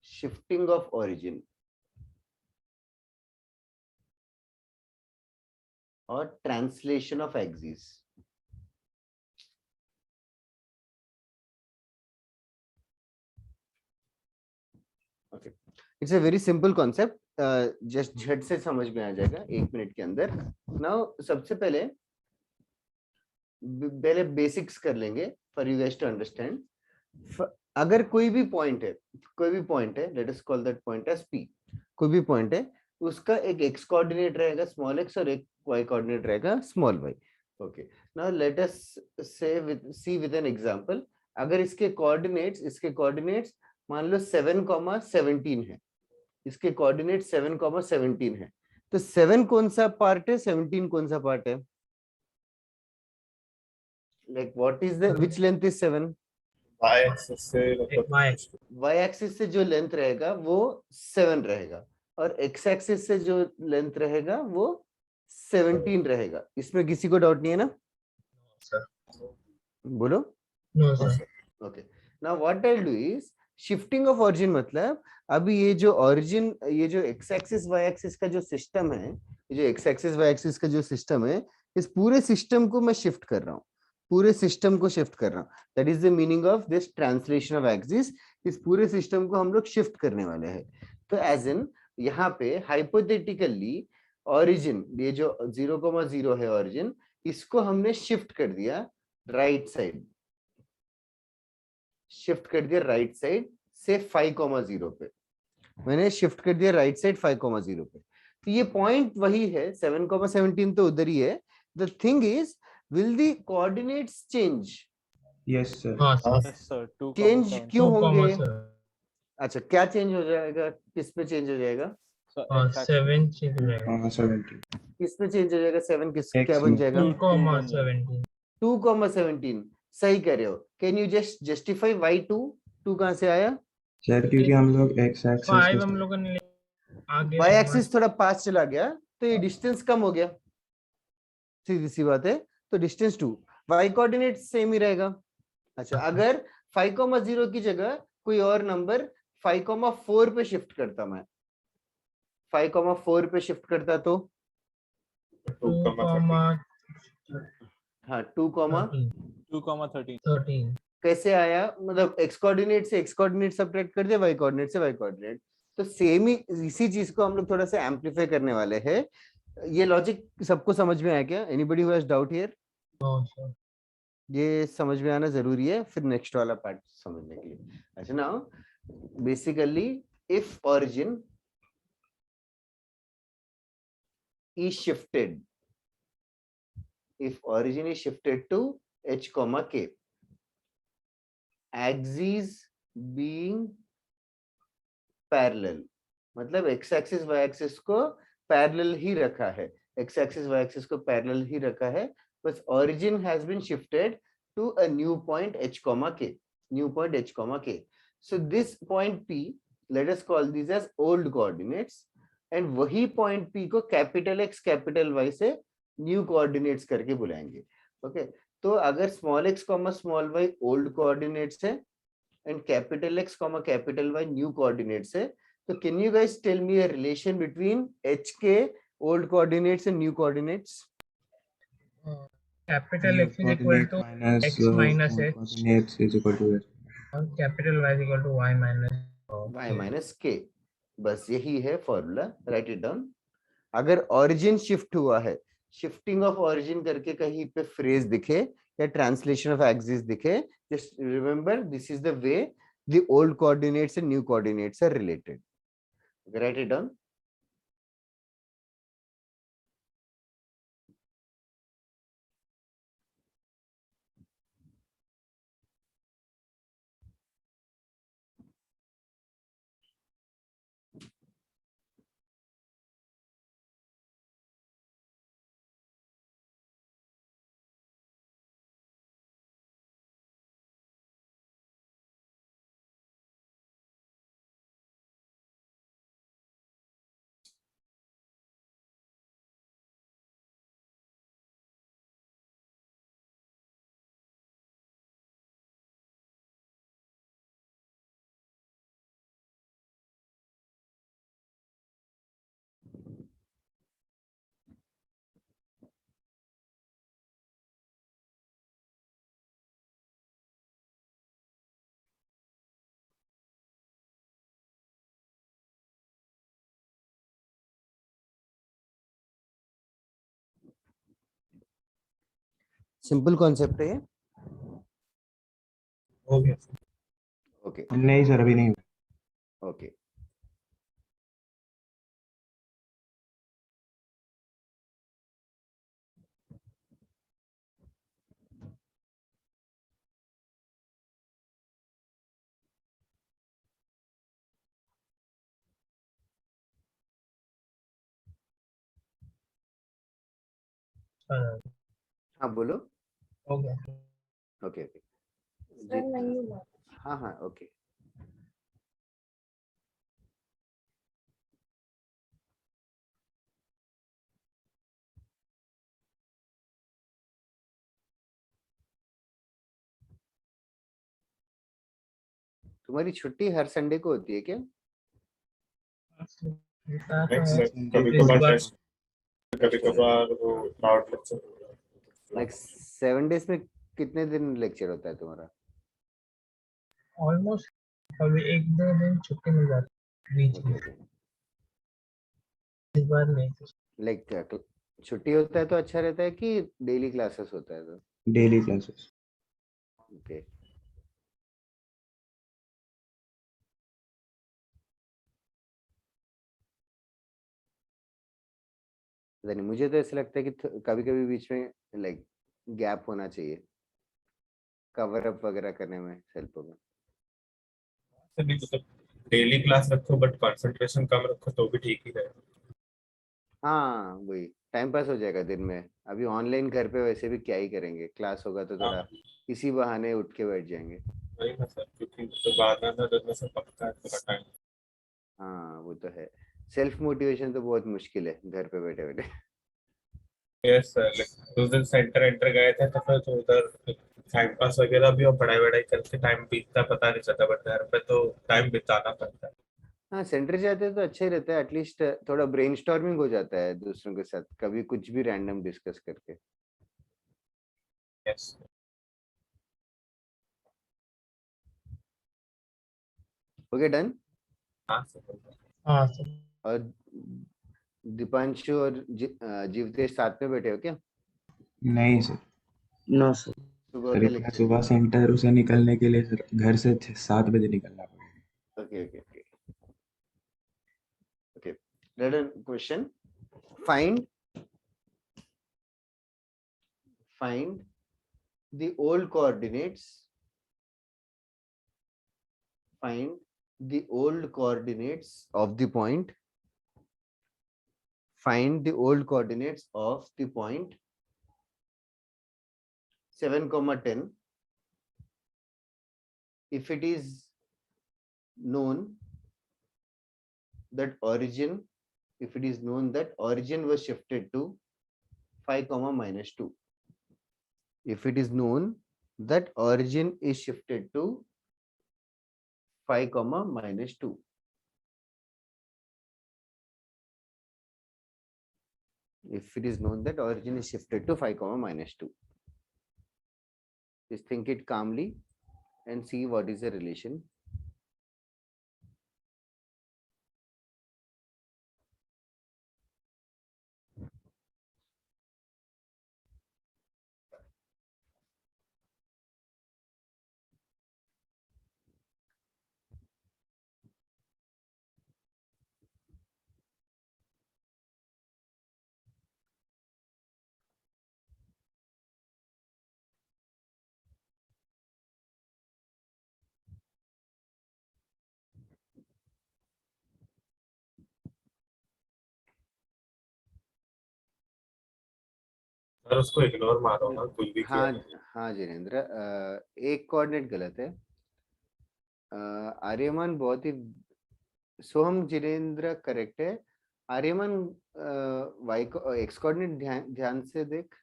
शिफ्टिंग ऑफ ओरिजिन और translation of axis. Okay, it's a very simple concept, just झट से समझ में आ जाएगा 1 मिनट के अंदर। नाउ सबसे पहले बेसिक्स कर लेंगे for you guys to understand. अगर कोई भी पॉइंट है, let us call that point as P. कोई भी पॉइंट है, उसका एक एक्स कोऑर्डिनेट रहेगा स्मॉल एक्स और एक वाई कोऑर्डिनेट रहेगा small y. Okay, now let us see with an example. अगर इसके कोऑर्डिनेट्स मान लो 7,17 है, इसके कोऑर्डिनेट 7,17 है, तो 7 कौन सा पार्ट है, 17 कौन सा पार्ट है? Like what is the which length is 7? y axis से Y वाई एक्सिस से जो लेंथ रहेगा वो 7 रहेगा, और एक्स एक्सिस से जो लेंथ रहेगा वो 17 रहेगा। इसमें किसी को डाउट नहीं है ना? सर। बोलो। No sir. Okay, now what I do is shifting of origin. मतलब अभी ये जो एक्स एक्सिस वाई एक्सिस का जो सिस्टम है, ये जो एक्स एक्सिस वाई एक्सिस का जो सिस्टम है, इस पूरे सिस्टम को मैं शिफ्ट कर रहा हूँ, पूरे सिस्टम को शिफ्ट कर रहा हूँ। That is the meaning of this translation of axis. इस पूरे सिस्टम को हम लोग शिफ्ट करने वाले हैं। तो एज इन यहाँ पे हाइपोथेटिकली ओरिजिन, ये जो 0,0 है ओरिजिन, इसको हमने शिफ्ट कर दिया राइट साइड, से 5,0 पे। मैंने शिफ्ट कर दिया राइट साइड 5,0 पे। तो ये पॉइंट वही है, 7,17 तो उधर ही है। The thing is, will the coordinates change? Yes sir. हाँ सर। यस सर, चेंज 2,7 क्यों 2, होंगे? सर। अच्छा, क्या चेंज हो जाएगा, किस पे चेंज हो जाएगा? हाँ, x axis 7 चेंज हो जाएगा। 17 किस पे चेंज हो जाएगा? 7 किस X क्या बन में। जाएगा? 2,17 2,17। सही कह रहे हो। Can you just justify y 2? 2 कहां से आया? सर क्योंकि हम लोग x एक्सिस 5 हम लोगों ने आगे वाई एक्सिस थोड़ा पास चला गया, तो ये डिस्टेंस कम हो गया, सीधी सी बात है। तो डिस्टेंस 2, वाई कोऑर्डिनेट सेम ही रहेगा। अच्छा, अगर 5,0 की जगह कोई और नंबर 5,4 पे शिफ्ट करता, मैं 5,4 पे शिफ्ट करता तो 2,13 हाँ 2, 2,13 कैसे आया? मतलब एक्स कोऑर्डिनेट से एक्स कोऑर्डिनेट सब्ट्रैक्ट कर दिया, वाई कोऑर्डिनेट से वाई कोऑर्डिनेट। तो सेम ही इसी चीज को हम लोग थोड़ा सा एम्पलीफाई करने वाले हैं। ये लॉजिक सबको समझ में आया क्या? Anybody who has doubt here? हाँ सर। ये समझ में आना जरूरी है फिर नेक्स्ट वाला पार्ट समझने के लिए। अच्छा, now basically if origin is shifted, to h comma k, axes being parallel, मतलब x एक्सिस y एक्सिस को पैरेलल ही रखा है, x एक्सिस y एक्सिस को पैरेलल ही रखा है, बस origin has been shifted to a new point h comma k. So this point P, let us call these as old coordinates, and वही point P को capital X capital Y से new coordinates करके बुलाएंगे। Okay, तो अगर small x small y old coordinates है and capital X capital Y new coordinates है, तो can you guys tell me a relation between HK old coordinates and new coordinates? Capital X is equal to x minus h coordinates is equal to और capital Y is equal to y minus Y minus K, बस यही है formula, right it down. अगर origin shift हुआ है, shifting of origin करके कहीं पे फ्रेज दिखे या ट्रांसलेशन ऑफ एक्सिस दिखे, just remember this is the way the old coordinates and new coordinates are related. Write it down. Simple concept है ये। हो गया सर। ओके नहीं सर अभी नहीं। ओके हाँ, हाँ बोलो। हो गया। ओके ओके हाँ हाँ ओके। तुम्हारी छुट्टी हर संडे को होती है क्या? जितना तो Next है sir, कभी इस कभार बार। टेस्ट, कभी कभार वो डाउट लेक्चर। लाइक 7 डेज में कितने दिन लेक्चर होता है तुम्हारा? ऑलमोस्ट कभी 1-2 दिन छुट्टी मिल जाती है बीच में। ओके इस बार नहीं। लाइक छुट्टी होता है तो अच्छा रहता है कि डेली क्लासेस होता है तो? Daily classes. ओके पता नहीं, मुझे तो ऐसा लगता है कि कभी कभी बीच में लाइक गैप होना चाहिए कवर अप वगैरह करने में सेल्फ में। सर नहीं मतलब डेली क्लास रखो बट कंसंट्रेशन कम रखो तो भी ठीक ही रहेगा। हाँ वही टाइम पास हो जाएगा दिन में। अभी ऑनलाइन घर पे वैसे भी क्या ही करेंगे, क्लास होगा तो थोड़ा हाँ इसी बहाने उठ के बैठ जाएंगे। वही ना सर, क्योंकि तो बाद में ना दिन में से पक्का है पूरा टाइम। हाँ वो तो है। सेल्फ मोटिवेशन तो बहुत मुश्किल है घर पे बैठे बैठे। यस सर, उस दिन सेंटर एंटर गए थे तो फिर तो उधर टाइम पास वगैरह भी और पढ़ाई वढ़ाई करके टाइम बीतता पता नहीं चलता, बट घर पे तो टाइम बिताना पड़ता है। हाँ सेंटर जाते हैं तो अच्छा ही रहता है, एटलीस्ट थोड़ा ब्रेनस्टॉर्मिंग हो जाता है दूसरों के साथ, कभी कुछ भी रैंडम डिस्कस करके। Yes okay done. हाँ सर। हाँ सर। और दीपांशु और जीवतेश साथ में बैठे हो क्या? नहीं सर। No sir. सुबह सर का इतना लेक्चर? सुबह सेंटर से निकलने के लिए सर घर से 7 बजे निकलना पड़ेगा। Okay okay okay okay. Written question. Find the old coordinates. Find the old coordinates of the point. Find the old coordinates of the point 7, 10. If it is known that origin, was shifted to 5, -2. If it is known that origin is shifted to 5, -2. If it is known that origin is shifted to 5, -2. Just think it calmly and see what is the relation. Sir उसको ignore मारो ना, कुछ भी किया हाँ नहीं। हाँ जिनेंद्र, एक कोऑर्डिनेट गलत है। आर्यमान बहुत ही, सोहम जिनेंद्र करेक्ट है। आर्यमान वाई को एक्स कोऑर्डिनेट ध्यान ध्यान से देख।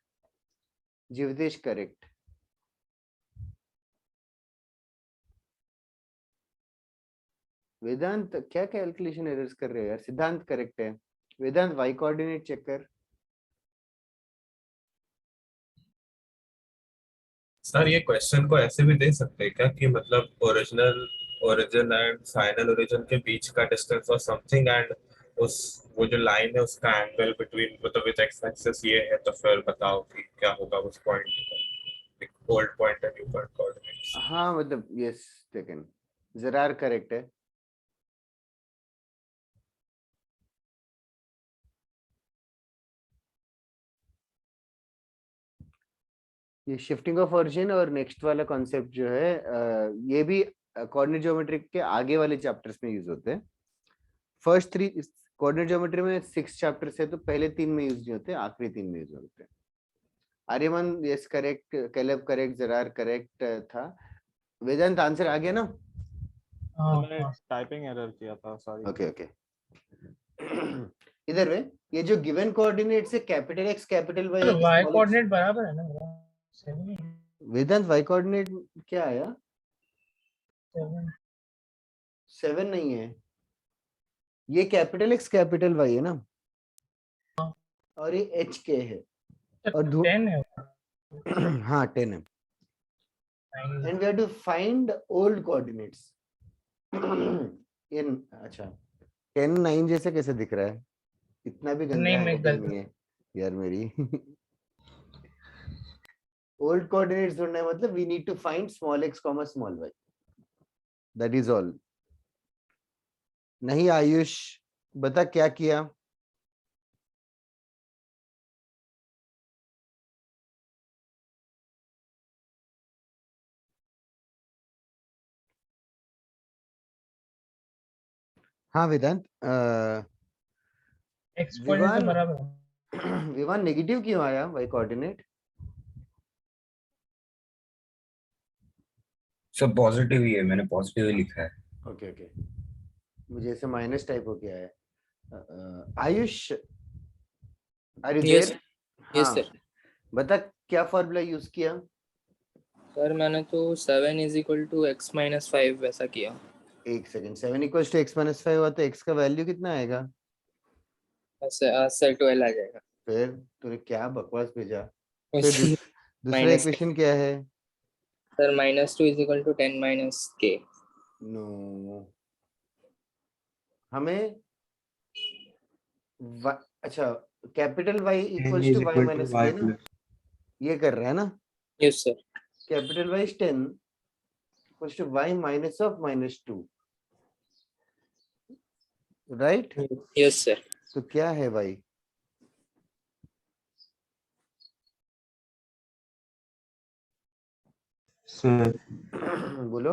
जीवदेश करेक्ट। वेदांत क्या कैलकुलेशन एरर्स कर रहे हो यार? सिद्धांत करेक्ट है। वेदांत वाई कोऑर्डिनेट चेक कर। सर ये क्वेश्चन को ऐसे भी दे सकते हैं क्या कि मतलब original origin and final origin के बीच का डिस्टेंस और समथिंग, एंड उस वो जो लाइन है उसका एंगल बिटवीन मतलब विद एक्स एक्सिस ये है, तो फिर बताओ कि क्या होगा उस पॉइंट का। old point and new point coordinates. हाँ मतलब यस सेकंड जरार करेक्ट है. ये शिफ्टिंग ऑफ ओरिजिन और नेक्स्ट वाला कॉन्सेप्ट जो है ये भी कोऑर्डिनेट ज्योमेट्री के आगे वाले चैप्टर्स में यूज होते हैं. फर्स्ट 3 कोऑर्डिनेट ज्योमेट्री में 6 चैप्टर्स है तो पहले 3 में यूज नहीं होते, आखिरी 3 में यूज होते हैं. Aryaman yes correct, Caleb correct, Zarar correct था. वेदांत आंसर आ गया ना? मैंने टाइपिंग एरर किया था, सॉरी. Okay okay. इधर में ये जो गिवन कोऑर्डिनेट से capital X capital Y y coordinate बराबर है ना मेरा? 7 वेदांत वाई कोऑर्डिनेट क्या आया? 7 नहीं है, ये कैपिटल एक्स कैपिटल वाई है ना, और ये एच के है और 10 है. हाँ 10 है. And we have to find old coordinates in. अच्छा 10 9 जैसे कैसे दिख रहा है? इतना भी गंदा नहीं, मैं handwriting गलत- नहीं है यार मेरी. ओल्ड कोऑर्डिनेट्स ढूंढना है मतलब we need to find small x comma small y, that is all. नहीं आयुष बता क्या किया? हाँ वेदांत x कोऑर्डिनेट तो विवान बराबर है. विवान नेगेटिव क्यों आया वाई कोऑर्डिनेट? सब पॉजिटिव ही है, मैंने पॉजिटिव ही लिखा है. ओके ओके, मुझे ऐसे माइनस टाइप हो गया है. Ayush are you Yes, there? yes हाँ sir. बता क्या फॉर्मूला यूज किया? सर मैंने तो 7 is equal to x minus 5 वैसा किया. एक second. 7 equals to x minus 5 हुआ तो x का वैल्यू कितना आएगा? सर 12 आ जाएगा. फिर तूने क्या बकवास भेजा? फिर सर दूसरा इक्वेशन क्या है? -2 is equal to 10 minus k. No हमें अच्छा capital Y equals to y minus k ना, ये कर रहा है ना? Yes sir. Capital Y is 10 equals to y minus of -2, right? Yes sir. तो क्या है y? सर बोलो.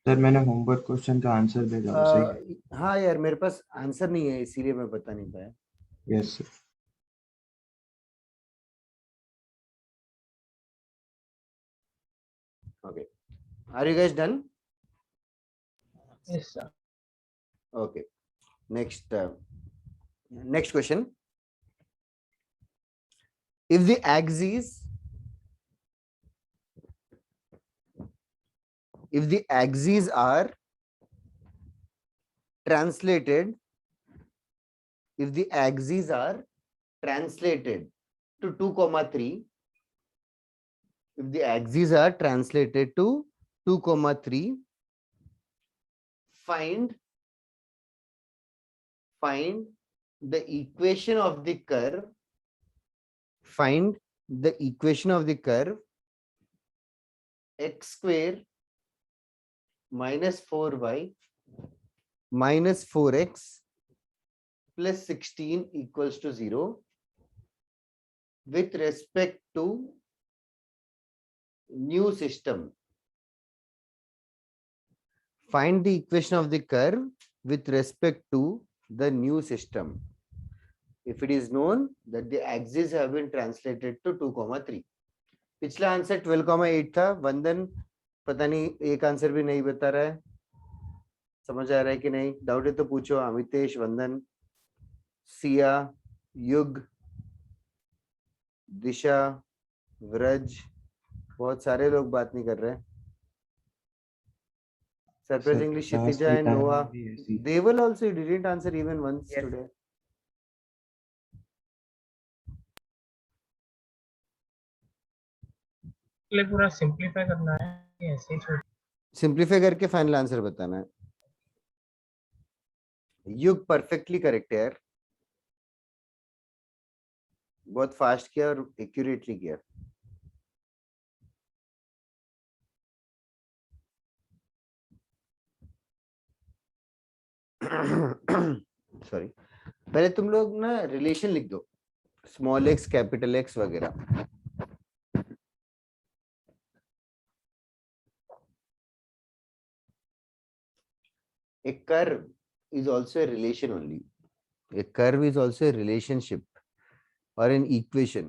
सर मैंने होमवर्क क्वेश्चन का आंसर भेजा उसे. हाँ यार मेरे पास आंसर नहीं है इसीलिए मैं बता नहीं पाया. Yes sir. Okay, are you guys done? Yes sir. Okay, next question. If the axes are translated to 2,3, if the axes are translated to 2,3, find the equation of the curve. Find the equation of the curve x square minus 4y minus 4x plus 16 equals to 0 with respect to new system. Find the equation of the curve with respect to the new system if it is known that the axes have been translated to 2,3. पिछला answer 12,8 था. वंदन पता नहीं एक answer भी नहीं बता रहा है. समझ आ रहा है कि नहीं? डाउट है तो पूछो. अमितेश, वंदन, सिया, युग, दिशा, व्रज, बहुत सारे लोग बात नहीं कर रहे. Surprisingly, Kshitija and Noah, they will also didn't answer even once today. पूरा सिंपलीफाई करना है ऐसे ही छोड़. सिंपलीफाई करके फाइनल आंसर बताना है. युग परफेक्टली करेक्ट है यार, बहुत फास्ट किया और एक्यूरेटली किया. सॉरी, पहले तुम लोग ना रिलेशन लिख दो, स्मॉल एक्स कैपिटल एक्स वगैरह। A curve is also a relation only. A curve is also a relationship or an equation.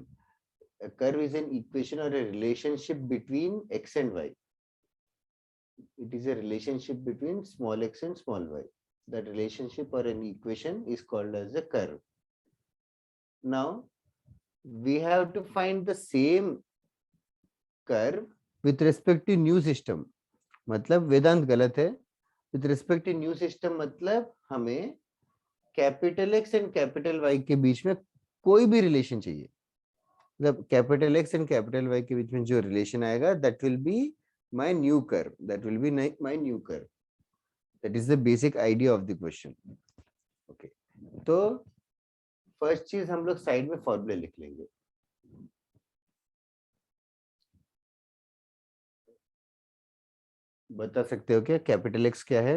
A curve is an equation or a relationship between x and y. It is a relationship between small x and small y. That relationship or an equation is called as a curve. Now, we have to find the same curve with respect to new system. मतलब वेदांत गलत है. With respect to new system मतलब हमें capital X and capital Y के बीच में कोई भी रिलेशन चाहिए. मतलब capital X and capital Y के बीच में जो रिलेशन आएगा that will be my new curve, that will be my new curve. That is the basic idea of the question. Okay, तो फर्स्ट चीज हम लोग साइड में फॉर्मूला लिख लेंगे. बता सकते हो क्या कैपिटल एक्स क्या है?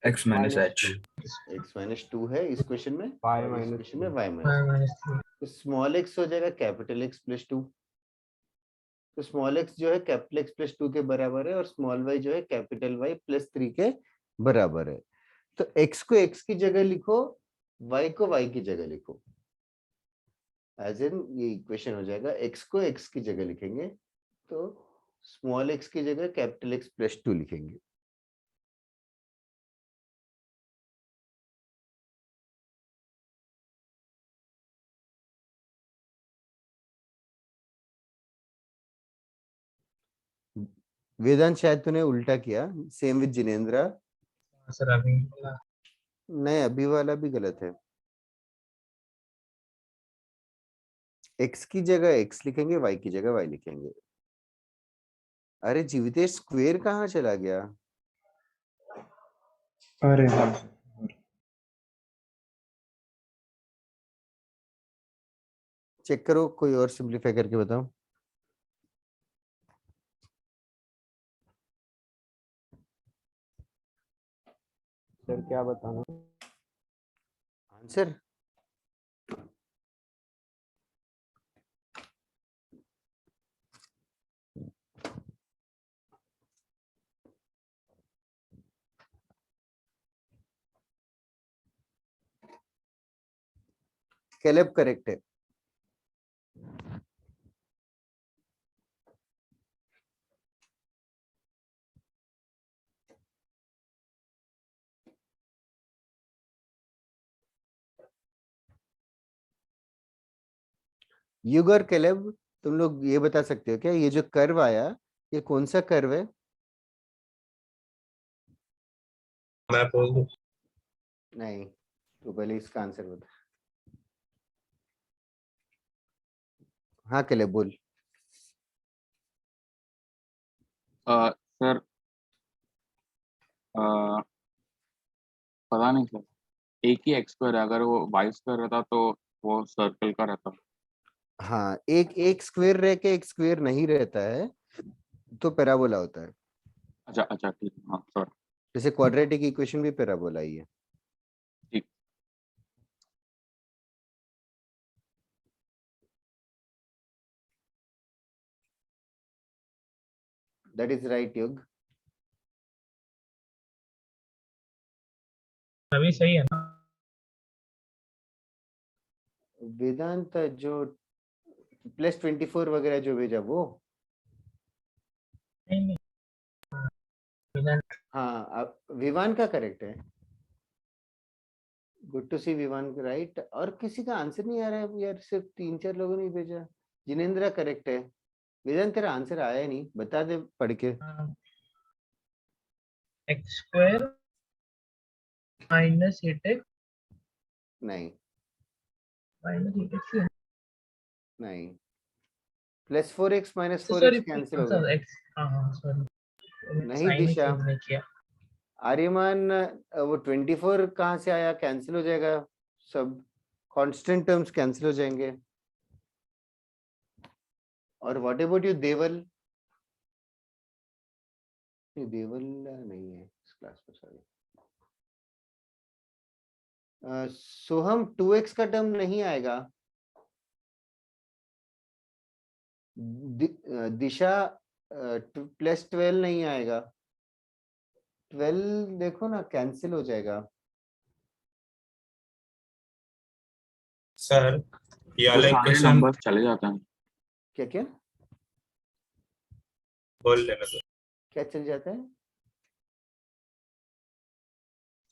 x minus h. x minus 2 है इस क्वेश्चन में, y इस minus क्वेश्चन में 2. y minus 2. तो स्मॉल एक्स हो जाएगा कैपिटल एक्स प्लस 2. तो स्मॉल एक्स जो है कैपिटल एक्स प्लस 2 के बराबर है और स्मॉल वाई जो है कैपिटल वाई प्लस 3 के बराबर है. तो x को x की जगह लिखो, y को y की जगह लिखो. एज इन ये इक्वेशन हो जाएगा, x को x की जगह लिखेंगे तो स्मॉल x की जगह कैपिटल एक्स प्लस 2 लिखेंगे. वेदांत शायद तूने उल्टा किया, सेम विद जिनेंद्र. सर अभी नहीं, अभी वाला भी गलत है. x की जगह x लिखेंगे, y की जगह y लिखेंगे. अरे जीवितेश स्क्वायर कहाँ चला गया? अरे हाँ, चेक करो, कोई और सिंपलीफाई करके बताओ. सर क्या बताना? आंसर कैलेब करेक्ट है. युग और कैलेब, तुम लोग ये बता सकते हो क्या ये जो कर्व आया ये कौन सा कर्व है? मैं बोल दूं? नहीं, तो पहले इसका आंसर बता. हाँ कैलेब बोल. सर पता नहीं सर, एक ही एक्स स्क्वायर है, अगर वो वाई स्क्वायर रहता तो वो सर्कल का रहता. हाँ, एक स्क्वायर रह के एक स्क्वायर नहीं रहता है तो पैराबोला होता है. अच्छा अच्छा ठीक है, हाँ सॉरी. जैसे क्वाड्रेटिक इक्वेशन भी पैराबोला ही है. ठीक. दैट इज राइट युग. अभी सही है ना? वेदांत जो प्लस 24 वगैरह जो भेजा वो. नहीं नहीं, वेदांत हाँ, विवान का करेक्ट है. Good to see Vivaan right. और किसी का आंसर नहीं आ रहा है यार, सिर्फ 3-4 लोगों ने भेजा. जिनेंद्र करेक्ट है. वेदांत तेरा आंसर आया नहीं, बता दे पढ़ के. एक्स स्क्वायर माइनस 8x नहीं माइनस 8x नहीं, plus 4x minus sorry 4x cancel होगा. एक्स, हाँ सॉरी, नहीं दिशा, नहीं किया. आर्यमान वो 24 कहाँ से आया? कैंसिल हो जाएगा सब, कांस्टेंट टर्म्स कैंसिल हो जाएंगे. और व्हाट अबाउट यू देवल? देवल नहीं है इस क्लास में, सॉरी। सोहम 2x का टर्म नहीं आएगा। दिशा +12 नहीं आएगा। 12 देखो ना, कैंसिल हो जाएगा। सर ये वो वाला सारे इक्वेशन नंबर्स चले जाते हैं। क्या क्या बोल लेना सर। क्या चल जाता है?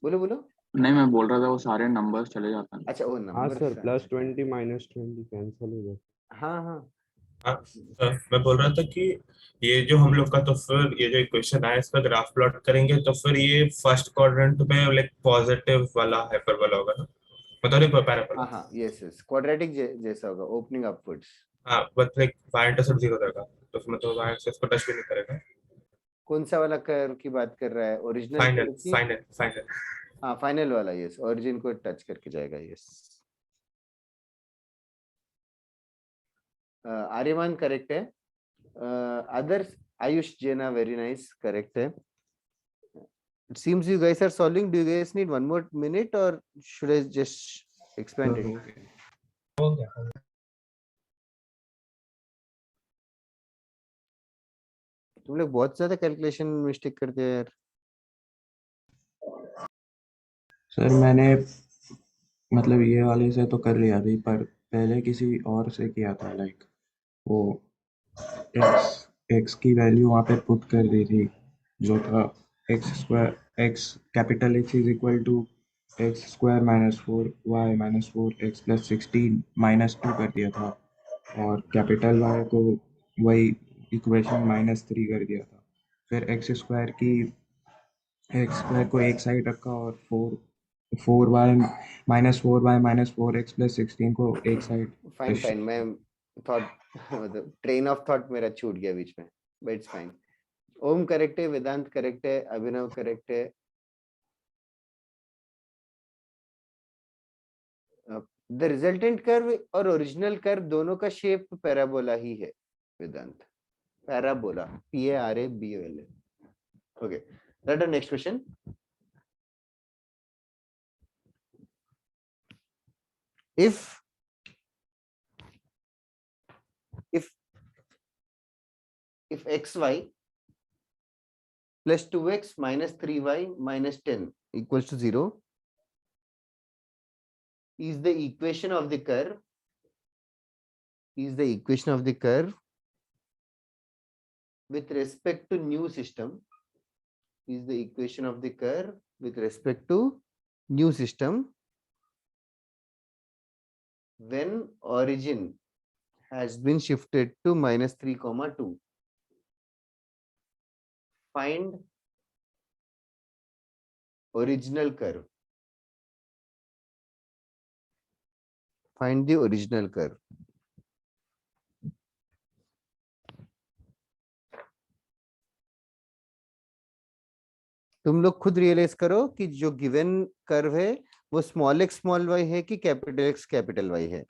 बोलो बोलो। नहीं, मैं बोल रहा था वो सारे नंबर्स चले जाते हैं। अच्छा वो हाँ नंबर। सर, +20 -20 कैंसिल हो जाता हाँ हाँ हाँ सर, मैं बोल रहा था कि ये जो हम लोग का, तो फिर ये जो इक्वेशन आया इसका ग्राफ प्लॉट करेंगे तो फिर ये फर्स्ट क्वाड्रेंट में लाइक पॉजिटिव वाला हाइपरबोला होगा ना, मतलब नहीं पैराबोला। हाँ हाँ, यस यस, क्वाड्रेटिक जैसा होगा, ओपनिंग अपवर्ड्स। हाँ बट लाइक y इंटरसेप्ट 0 रहेगा, तो उसमें तो y एक्सिस को टच भी नहीं करेगा। कौन सा वाला कर्व की बात कर रहा है? ओरिजिनल फाइनल कर्व की? Final final. हाँ फाइनल वाला, यस, ओरिजिन को टच करके जाएगा, यस। आर्यमान करेक्ट है। अदर्स, आयुष जेना वेरी नाइस, करेक्ट है। It seems you guys are solving. Do you guys need one more minute or should I just expand it? हो गया। तुम लोग बहुत ज्यादा कैलकुलेशन मिस्टेक करते हो यार। सर मैंने मतलब ये वाले से तो कर लिया अभी, पर पहले किसी और से किया था, लाइक वो x की वैल्यू वहाँ पे पुट कर दी थी, जो था x capital X is equal to x² -4 y -4 x + 16 -2 कर दिया था, और कैपिटल Y को वही इक्वेशन -3 कर दिया था। फिर x² को एक साइड रखा और 4y -4x + 16 को एक साइड। फाइन फाइन, मैं थॉट मतलब ट्रेन ऑफ थॉट मेरा छूट गया बीच में, but it's fine. Om correct है, वेदांत करेक्ट है, अभिनव करेक्ट है। द रिजल्टेंट कर्व और ओरिजिनल कर्व दोनों का शेप पैराबोला ही है Vedant, parabola, PARABOLA। Okay, let us next question. if xy plus 2x minus 3y minus 10 equals to 0 is the equation of the curve with respect to new system when origin has been shifted to -3, 2. Find original curve. Find the original curve. तुम लोग खुद realise करो कि जो given curve है वो x है कि X Y है।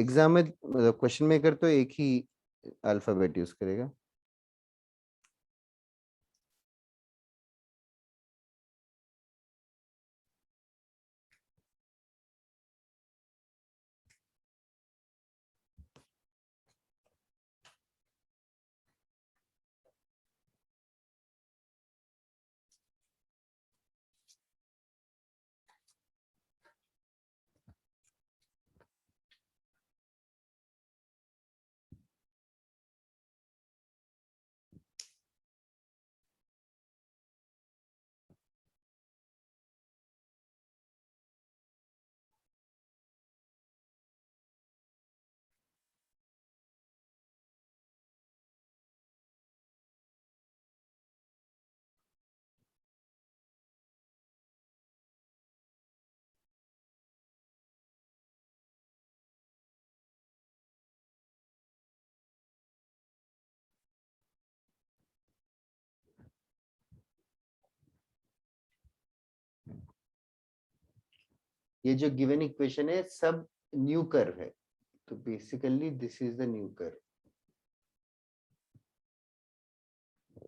एग्जाम में क्वेश्चन मेकर तो एक ही अल्फाबेट यूज करेगा। ये जो गिवन इक्वेशन है सब न्यू कर्व है, तो basically this is the new curve.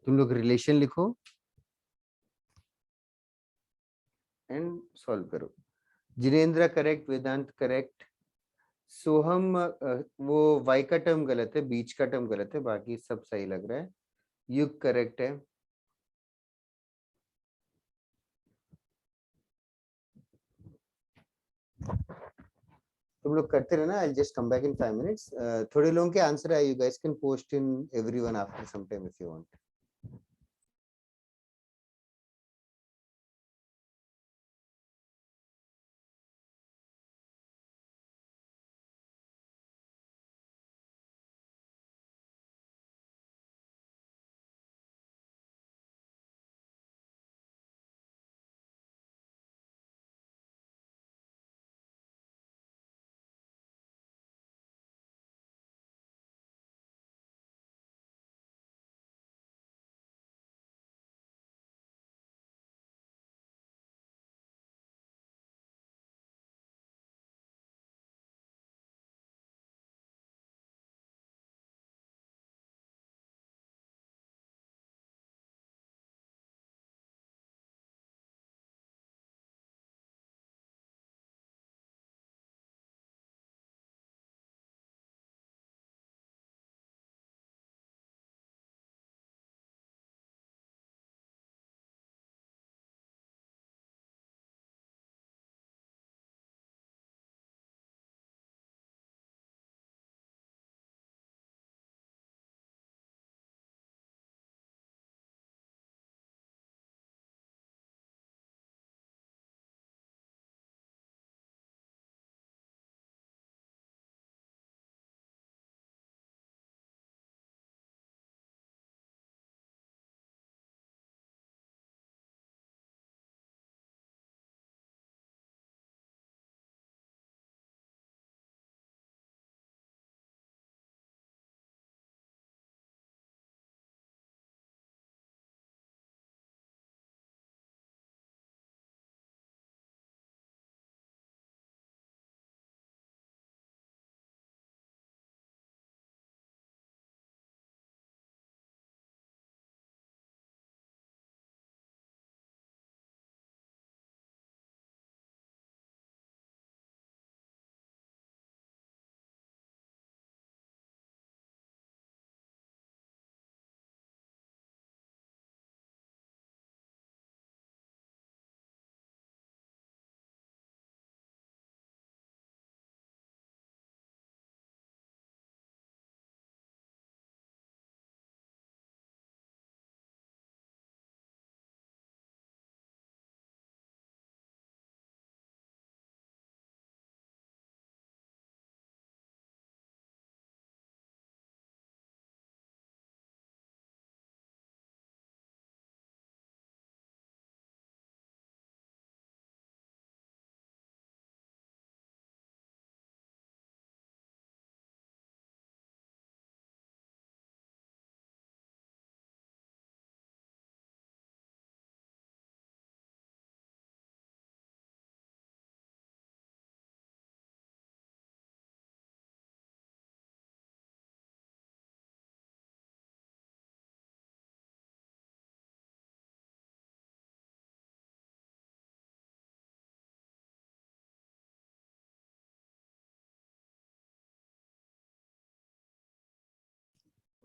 तुम लोग रिलेशन लिखो एंड सॉल्व करो। जिनेंद्र करेक्ट, वेदांत करेक्ट, सोहम वो y का टर्म गलत है, बीच का टर्म गलत है, बाकी सब सही लग रहा है। युग करेक्ट है। तुम लोग करते रहना, I just come back in 5 minutes. थोड़े लोगों के आंसर है, you guys can post in everyone after some time if you want.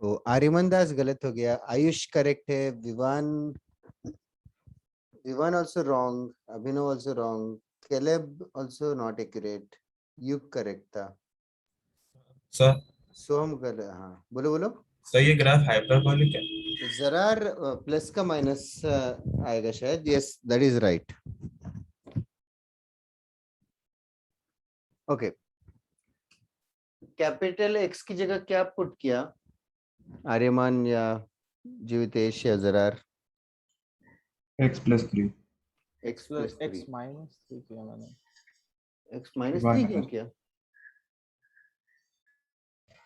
ओ आर्यमन दास गलत हो गया, आयुष करेक्ट है, Vivan also wrong, Abhinav also wrong, Caleb also not accurate, Yug correct था, सर सोहम गलत। हाँ बोलो बोलो। सर ये ग्राफ हाइपरबोलिक है। जरार प्लस का माइनस आएगा शायद, yes that is right. Okay, capital x की जगह क्या पुट किया आर्यमान या जीवितेश या Zarar? x+3 x plus x 3। -3 किया मैंने। एक्स माइनस y 3 क्यों minus किया?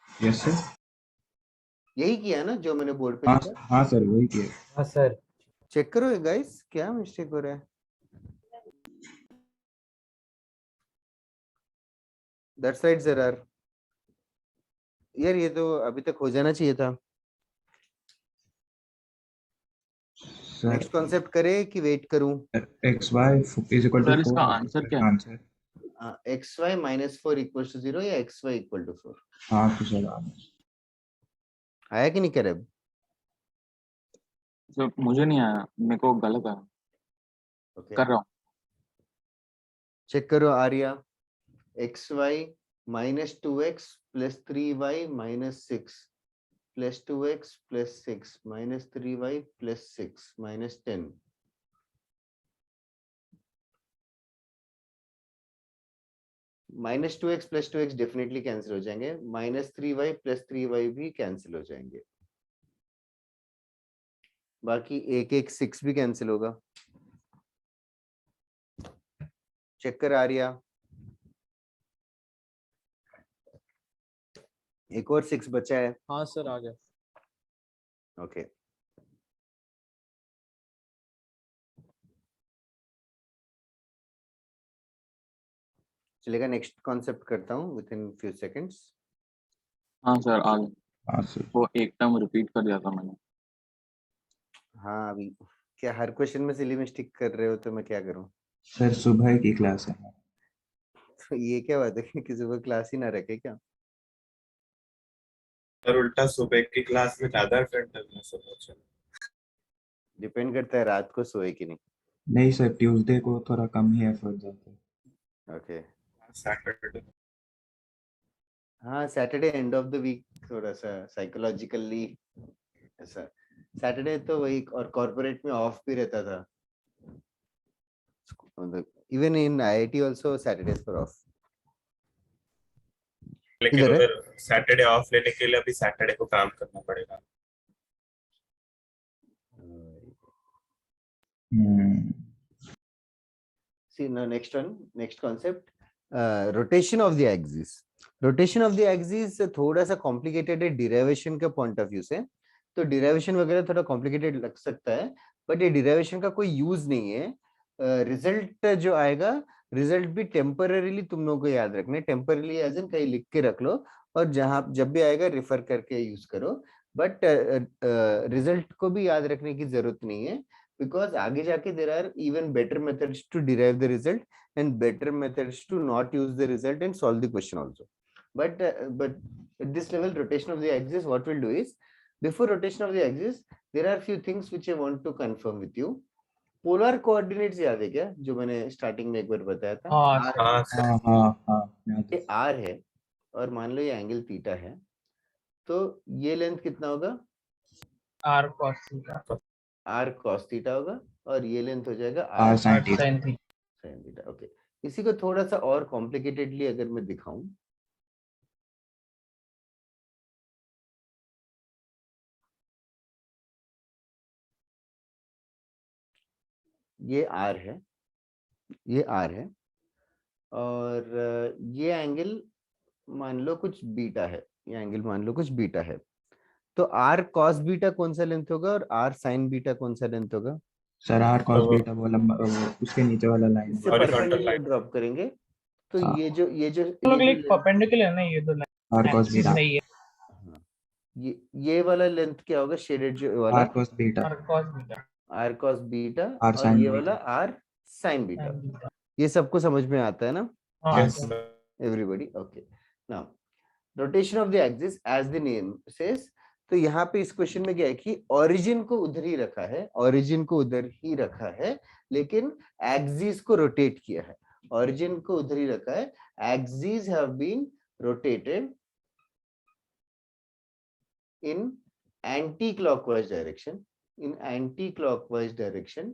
Yes sir. यही किया ना जो मैंने बोर्ड पे हाँ लिखा? हाँ सर वही किया। हाँ सर। चेक करो गाइस, क्या मिस्टेक हो रहा है? That's right Zarar. यार ये तो अभी तक हो जाना चाहिए था। सर नेक्स्ट कॉन्सेप्ट करे कि वेट करूं? xy is equal to sir इसका 4 आंसर क्या है? आंसर xy -4 = 0 या xy = 4? हाँ तो सर आया कि नहीं करब? सर मुझे नहीं आया, मेरे को गलत आया। ओके कर रहा हूँ। चेक करो Arya. xy -2x + 3y - 6 + 2x + 6 - 3y + 6 - 10। -2x + 2x definitely cancel हो जाएंगे, -3y + 3y भी कैंसिल हो जाएंगे, बाकी एक 6 भी कैंसिल होगा। चेक कर आर्या। एक और 6 बचा है। हाँ सर आ गया। ओके चलेगा, नेक्स्ट कॉन्सेप्ट करता हूँ विद इन फ्यू सेकंड्स। हाँ सर आ गया। हाँ सर वो एक टर्म रिपीट कर दिया था मैंने। हाँ अभी क्या हर क्वेश्चन में सिली मिस्टेक कर रहे हो तो मैं क्या करूँ? सर सुबह की क्लास है। तो ये क्या बात है कि सुबह क्लास ही ना रखे क्या? और उल्टा सुबह की क्लास में ज्यादा अटेंड करना सब। डिपेंड करता है रात को सोए कि नहीं। नहीं सर ट्यूसडे को थोड़ा कम ही एफर्ट जाता है। ओके सैटरडे हाँ Saturday end of the week थोड़ा सा साइकोलॉजिकली ऐसा। सैटरडे तो वही, और कॉर्पोरेट में ऑफ भी रहता था, even in IIT also Saturdays for of. लेकिन इधर है उधर सैटरडे ऑफ लेने के लिए अभी सैटरडे को काम करना पड़ेगा। See now next one, next concept, rotation of the axis. Rotation of the axis थोड़ा सा कॉम्प्लिकेटेड है डिराइवेशन के पॉइंट ऑफ व्यू से, तो डिराइवेशन वगैरह थोड़ा कॉम्प्लिकेटेड लग सकता है, बट ये डिराइवेशन का कोई यूज नहीं है। रिजल्ट जो आएगा, रिजल्ट भी टेम्पररीली तुम लोगों को याद रखना है, टेम्पररीली एज इन कहीं लिख के रख लो, और जहां जब भी आएगा रेफर करके यूज करो, बट रिजल्ट को भी याद रखने की जरूरत नहीं है, because आगे जाके there are even better methods to derive the result and better methods to not use the result and solve the question also. But at this level, rotation of the axis, what we'll do is, before rotation of the axis, there are few things which I want to confirm with you. Polar coordinates याद है क्या, जो मैंने starting में एक बार बताया था? ये आर है और मान लो ये एंगल थीटा है, तो ये लेंथ कितना होगा? R cos theta. R cos theta होगा, और ये लेंथ हो जाएगा R r sin theta. sin theta. sin theta. Okay, इसी को थोड़ा सा और कॉम्प्लिकेटेडली अगर मैं दिखाऊं, ये आर है, ये आर है, और ये एंगल मान लो कुछ बीटा है, ये एंगल मान लो कुछ बीटा है, तो आर cos बीटा कौन सा लेंथ होगा और आर sin बीटा कौन सा लेंथ होगा? सर R cos बीटा वो लंबा वो उसके नीचे वाला लाइन इससे Horizontal परपेंडिकुलर line. ड्रॉप करेंगे, तो हाँ। लोग लाइक परपेंडिकुलर है ना, ये तो R cos एक्सिस बीटा नहीं है। ये वाला लेंथ क्या होगा, शेडेड जो वाला? R cos beta r cos beta. R cos beta, R और sin ये बीटा। वाला r sin beta. sin beta. ये सबको समझ में आता है ना हाँ Yes, sir। sir. everybody? Okay, now rotation of the axis as the name says, तो यहाँ पे इस क्वेश्चन में क्या है कि ओरिजिन को उधर ही रखा है, ओरिजिन को उधर ही रखा है, लेकिन एक्सिस को रोटेट किया है। ओरिजिन को उधर ही रखा है, axis have been rotated in anti-clockwise direction,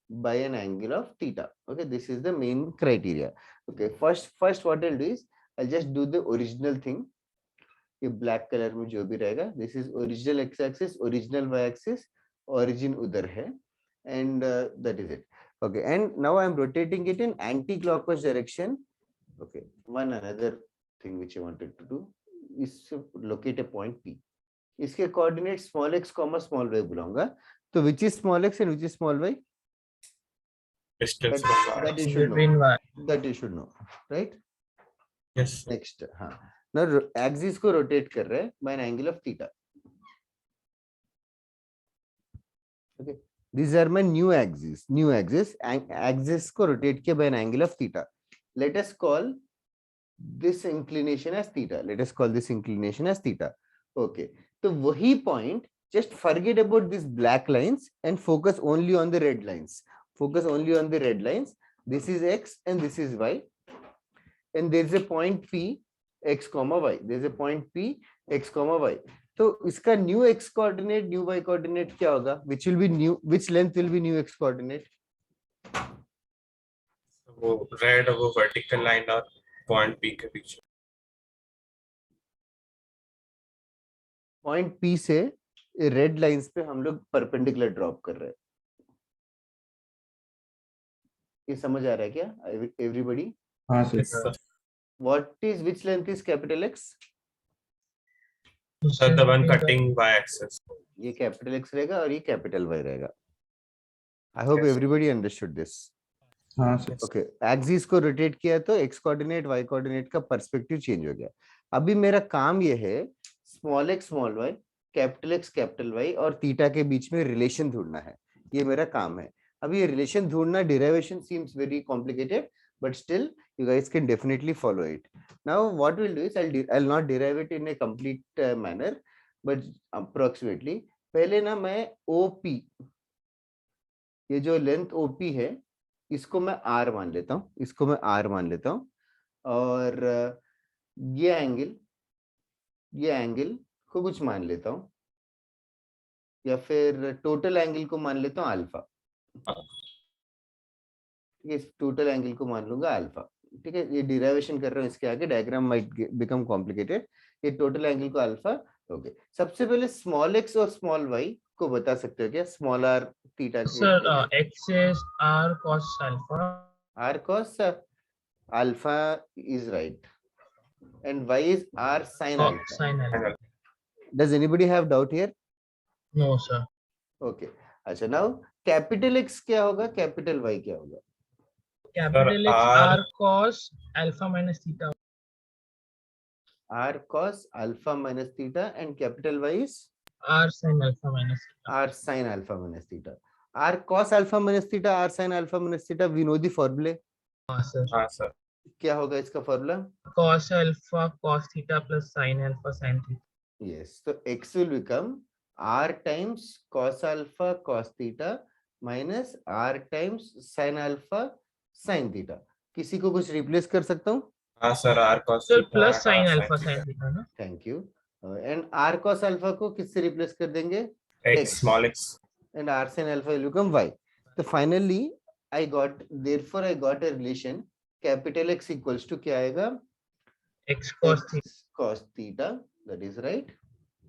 by an angle of theta. Okay, this is the main criteria. Okay, first what I'll do is I'll just do the original thing. ये black color में जो भी रहेगा, this is original x-axis, original y-axis, origin उधर है, and that is it. Okay, and now I'm rotating it in anti-clockwise direction. Okay, one another thing which I wanted to do is to locate a point P. इसके coordinate small x, small y बुलाऊंगा, तो which is small x and which is small y? Distance that you should between know, y। that you should know, right? Yes. Next, हाँ, now axis को rotate कर रहे हैं by an angle of theta. Okay, These are my new axes. Axis को rotate किया by an angle of theta. Let us call this inclination as theta. Let us call this inclination as theta. Okay. तो वही point, just forget about these black lines and focus only on the red lines. Focus only on the red lines. This is x and this is y. And there is a point P, x comma y. There is a point P, x comma y. तो इसका new x coordinate, new y coordinate क्या होगा? Which will be new? Which length will be new x coordinate? वो red वो vertical line और point P के बीच में। पॉइंट P से रेड लाइंस पे हम लोग परपेंडिकुलर ड्रॉप कर रहे हैं। ये समझ आ रहा है क्या एवरीबॉडी? हाँ Yes, सर। sir. What is which length is capital X? So the one cutting y axis. ये कैपिटल एक्स रहेगा और ये कैपिटल वाई रहेगा। I hope Yes. Everybody understood this. हाँ सर। ओके, एक्सिस को रोटेट किया तो एक्स कोऑर्डिनेट वाई कोऑर्डिनेट का पर्सपेक्टिव चेंज हो गया। अभी मेरा काम ये है small x small y, capital X capital Y और थीटा के बीच में रिलेशन ढूंढना है। ये मेरा काम है। अभी ये रिलेशन ढूंढना, derivation seems very complicated, but still you guys can definitely follow it. Now what we'll do is I'll not derive it in a complete manner, but approximately पहले ना मैं OP, ये जो लेंथ OP है इसको मैं R मान लेता हूँ, इसको मैं R मान लेता हूँ, और ये एंगल को कुछ मान लेता हूँ, या फिर टोटल एंगल को मान लेता हूँ अल्फा। इस टोटल एंगल को मान लूंगा अल्फा। ठीक है, ये डिराइवेशन कर रहा हूँ, इसके आगे डायग्राम माइट बिकम कॉम्प्लिकेटेड। ये टोटल एंगल को अल्फा। ओके, सबसे पहले स्मॉल एक्स और स्मॉल वाई को बता सकते हो क्या? Small r theta sir x is r cos alpha. r cos alpha is right and y is r sin alpha. Sin alpha. Does anybody have doubt here? No sir. Okay, अच्छा, now capital x क्या होगा, capital Y क्या होगा? Capital X R- r cos alpha minus theta. r cos alpha minus theta and capital Y is R sin alpha minus theta. r sin alpha minus theta. r cos alpha minus theta, r sin alpha minus theta, we know the formula. हाँ sir. हाँ sir. क्या होगा इसका formula? Cos alpha cos theta plus sin alpha sin theta. Yes, so x will become r times cos alpha cos theta minus r times sin alpha sin theta. किसी को कुछ replace कर सकता हूँ? हाँ sir, r cos Sir theta plus and sin r alpha sin sin theta. theta ना? Thank you. And r cos alpha को किससे रिप्लेस कर देंगे? X small x. And r sin alpha will become y. So finally therefore I got a relation capital X equals to क्या आएगा? X cos theta. X cos theta, that is right,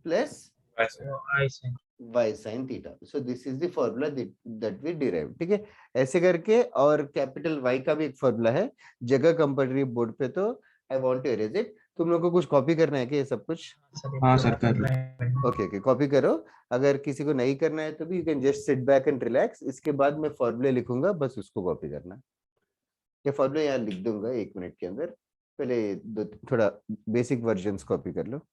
plus Y sin. I sin. y sin theta. So this is the formula that we derived. ठीक है, ऐसे करके। और capital y का भी एक फॉर्मूला है, जगह कंपल्सरी बोर्ड पे, तो I want to erase it. तुम लोग को कुछ कॉपी करना है क्या ये सब कुछ? हाँ सर, कर लो। ओके, कॉपी करो। अगर किसी को नहीं करना है तो भी you can just sit back and relax. इसके बाद मैं फॉर्मूले लिखूंगा, बस उसको कॉपी करना। ये फॉर्मूले यहाँ लिख दूंगा 1 मिनट के अंदर। पहले थोड़ा बेसिक वर्जन्स कॉपी कर लो।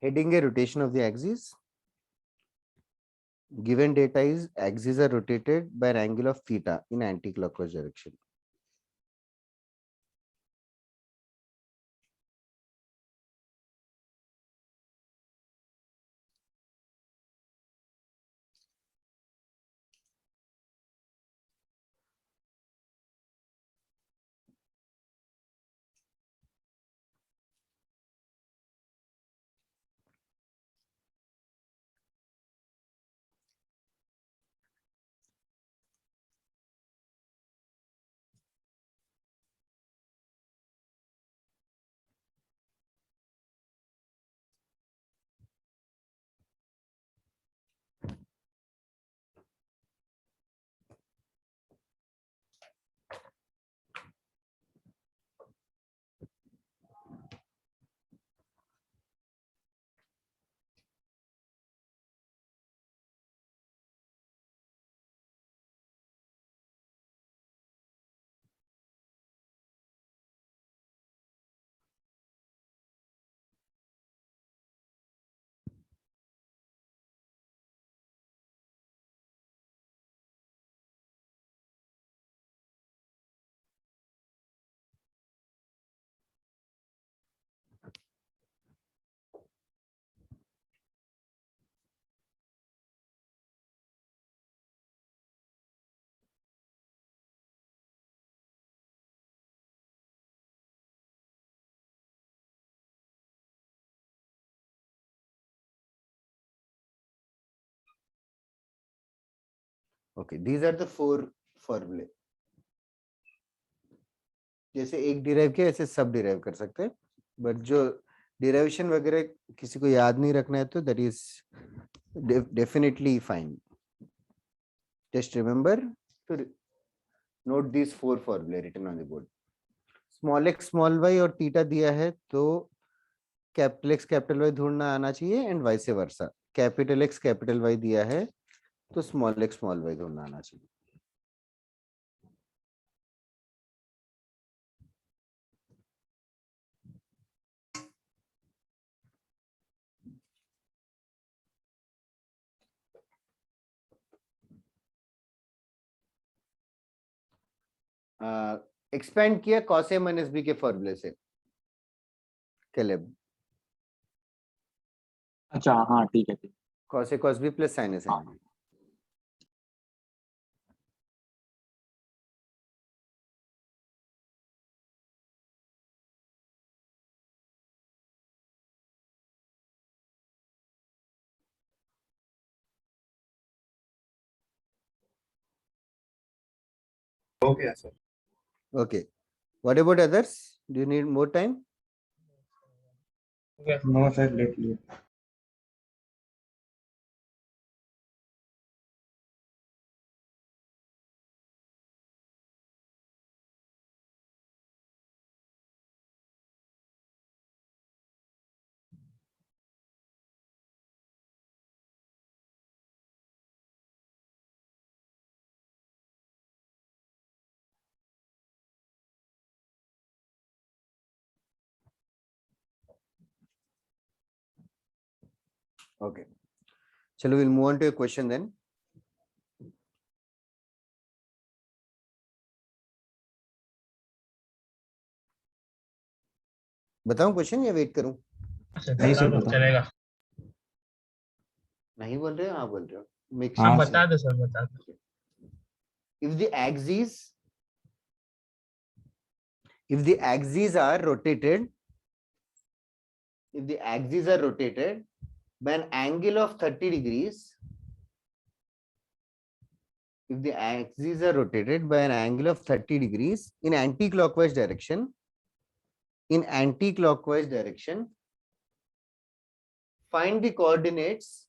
Heading a rotation of the axis. Given data is axes are rotated by an angle of theta in anti-clockwise direction. Okay, these are the 4 फॉर्मूले. जैसे एक डिराइव किया ऐसे सब डिराइव कर सकते हैं, बट जो डिराइवेशन वगैरह किसी को याद नहीं रखना है तो that is definitely fine. Just remember to note these 4 फॉर्मूले written on the board. Small x small y और थीटा दिया है तो कैपिटल एक्स कैपिटल वाई ढूंढना आना चाहिए and vice versa. Capital X capital Y दिया है तो स्मॉल एक्स स्मॉल वाई ढूंढना आना चाहिए. एक्सपेंड किया कॉस ए माइनस बी के फॉर्मूले से. कैलेब, अच्छा हाँ ठीक है ठीक. Cos A cos B plus sign A sine B. हो गया sir. Okay. What about others? Do you need more time? Yes. No sir, let you. Okay. Chalo, we'll move on to a question then. बताऊं question या wait करूं? नहीं sir, बता दो, बता. चलेगा. नहीं बोल रहे हो? हाँ बोल रहे हो. Makes हाँ हाँ, sense. बता दो सर, बता दो. If the axes are rotated, if the axes are rotated by an angle of 30 degrees, if the axes are rotated by an angle of 30 degrees in anti-clockwise direction, find the coordinates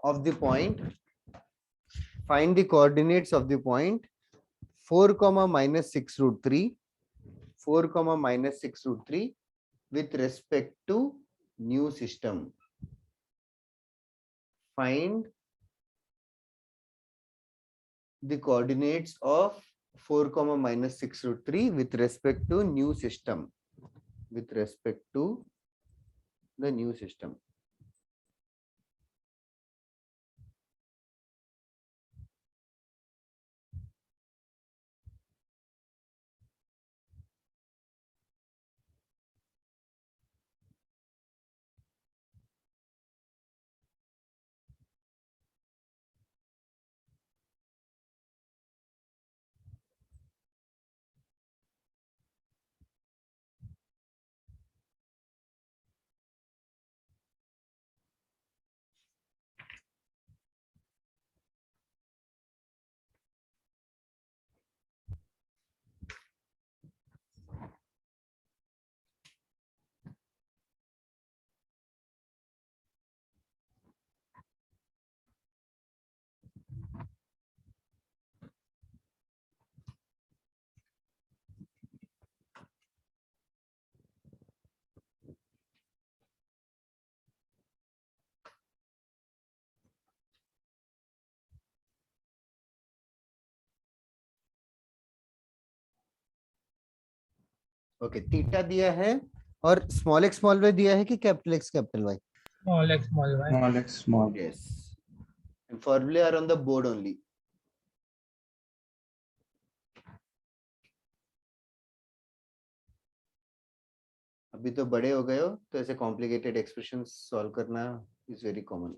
of the point, 4 comma minus 6 root 3 with respect to new system. Find the coordinates of 4 comma minus 6 root 3 with respect to new system. With respect to the new system. Okay, theta दिया है और small x small Y दिया है कि capital X capital Y? Small x, small y. Small x small. Yes. And formulae are on the board only. अभी तो बड़े हो गए हो तो ऐसे कॉम्प्लिकेटेड एक्सप्रेशंस सॉल्व करना is very common.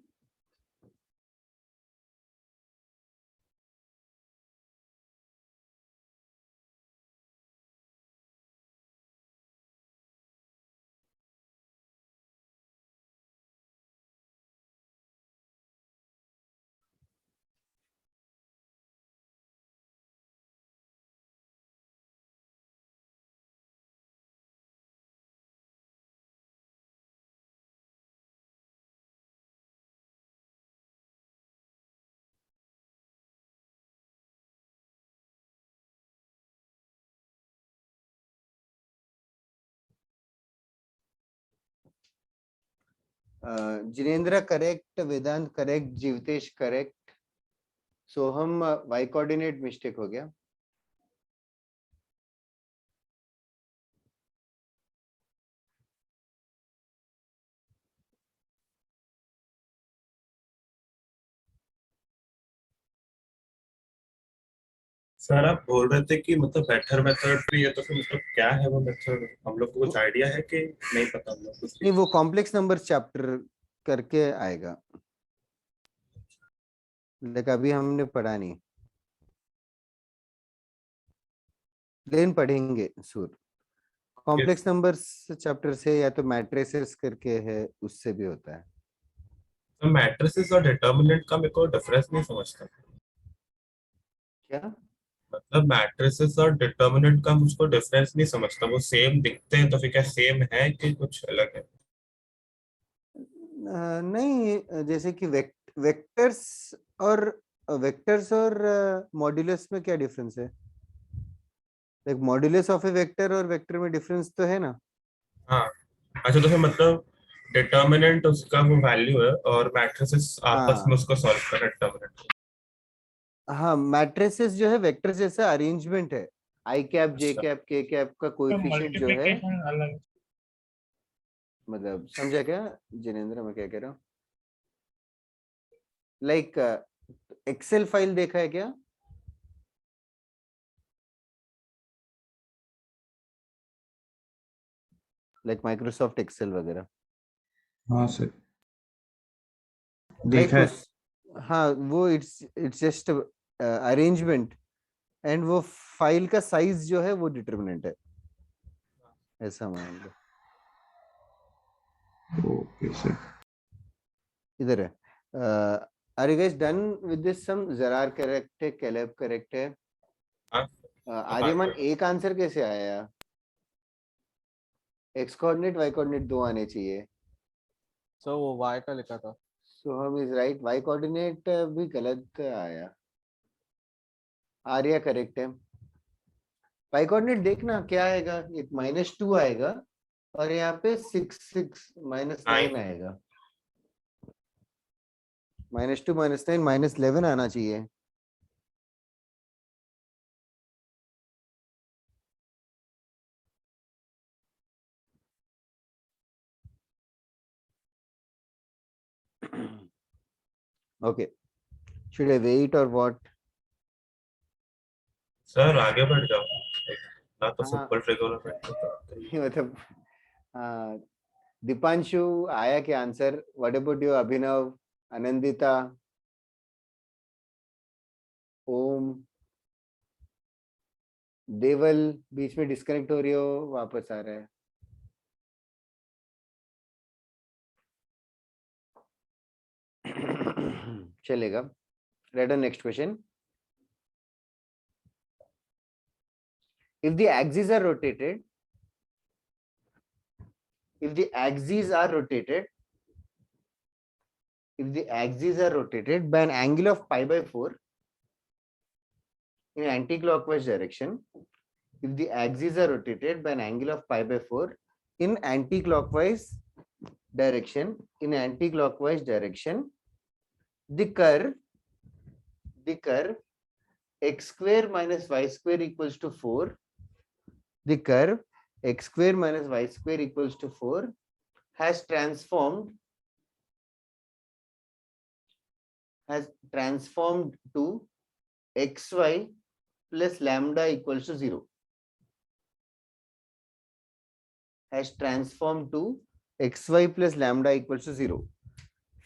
Jinendra correct, Vedant correct, Jeevtesh correct, Soham Y coordinate mistake हो गया। सर आप बोल रहे थे कि मतलब बेटर मेथड भी है, तो फिर मतलब क्या है वो मेथड? हम लोग को कुछ आइडिया है कि नहीं पता हम लोग कुछ? नहीं, वो कॉम्प्लेक्स नंबर चैप्टर करके आएगा, लेकिन अभी हमने पढ़ा नहीं, लेकिन पढ़ेंगे सूर। कॉम्प्लेक्स नंबर्स चैप्टर से या तो मैट्रिसेस करके है, उससे भी होता है। तो मैट्रिसेस और डिटर्मिनेंट का मेरे को डिफरेंस नहीं समझता। क्या मतलब मैट्रिसेस और डिटर्मिनेंट का मुझको डिफरेंस नहीं समझता, वो सेम दिखते हैं तो फिर क्या सेम है कि कुछ अलग है? नहीं, जैसे कि वेक्टर्स और मॉड्यूलस में क्या डिफरेंस है? Like modulus of A vector और वेक्टर में डिफरेंस तो है ना। हाँ, अच्छा तो फिर मतलब डिटर्मिनेंट उसका वो वैल्यू है और मैट्रिसेस आपस में हाँ उसको सॉल्व करना डिटर्मिनेंट। हाँ, मैट्रिसेस जो है वेक्टर जैसा अरेंजमेंट है, आई कैप जे अच्छा, कैप के कैप का कोएफिशिएंट जो है, मल्टीप्लिकेशन अलग। मतलब समझा क्या जिनेंद्र मैं क्या कह रहा हूँ? लाइक एक्सेल फाइल देखा है क्या? लाइक माइक्रोसॉफ्ट एक्सेल वगैरह, हाँ सर, लाइक देखा है। उस, हाँ वो इट्स जस्ट अरेंजमेंट, एंड वो फाइल का साइज जो है वो डिटरमिनेंट है, ऐसा मान लो। Okay sir. इधर है। Are you guys done with this sum? Zarar correct है, कैलेब करेक्ट है। हाँ आर्यमान एक आंसर कैसे आया? एक्स कोऑर्डिनेट वाई कोऑर्डिनेट दो आने चाहिए। सो वो y का लिखा था। सोहम इज राइट, वाई कोऑर्डिनेट भी गलत आया। आर्या करेक्ट है। वाई कोऑर्डिनेट देखना क्या आएगा, एक -2 आएगा और यहाँ पे 6 -9 आएगा। -2 -9 -11 आना चाहिए। ओके, शुड आई वेट और व्हाट? सर आगे बढ़ जाओ, ना तो हाँ सिंपल ट्रिगोनोमेट्री। मतलब दीपांशु आया क्या आंसर? व्हाट अबाउट यू अभिनव, आनंदिता, ओम, देवल? बीच में डिस्कनेक्ट हो रही हो, वापस आ रहा है। चलेगा। Read the next question. If the axes are rotated, if the axes are rotated, if the axes are rotated by an angle of pi by 4 in anti-clockwise direction, if the axes are rotated by an angle of pi by 4 in anti-clockwise direction, the curve x square minus y square equals to 4, the curve x square minus y square equals to 4 has transformed to xy plus lambda equals to 0. Has transformed to xy plus lambda equals to 0.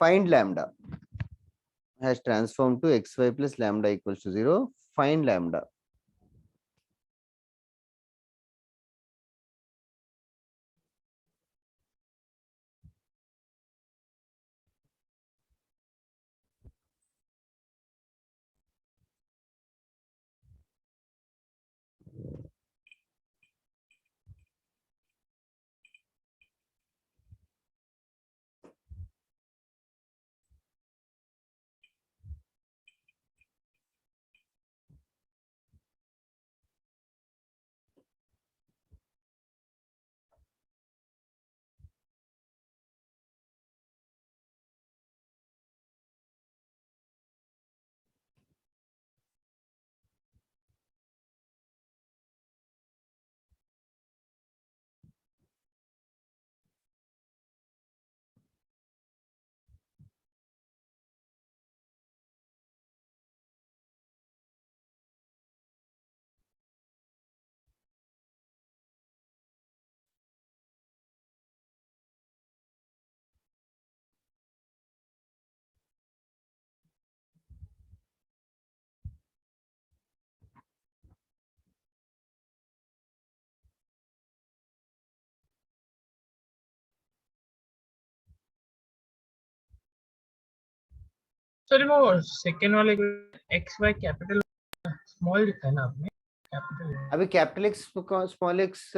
Find lambda. Has transformed to xy plus lambda equals to 0. Find lambda. Sir वो second वाले x Y capital small लिखा है ना आपने capital. अभी capital x small x,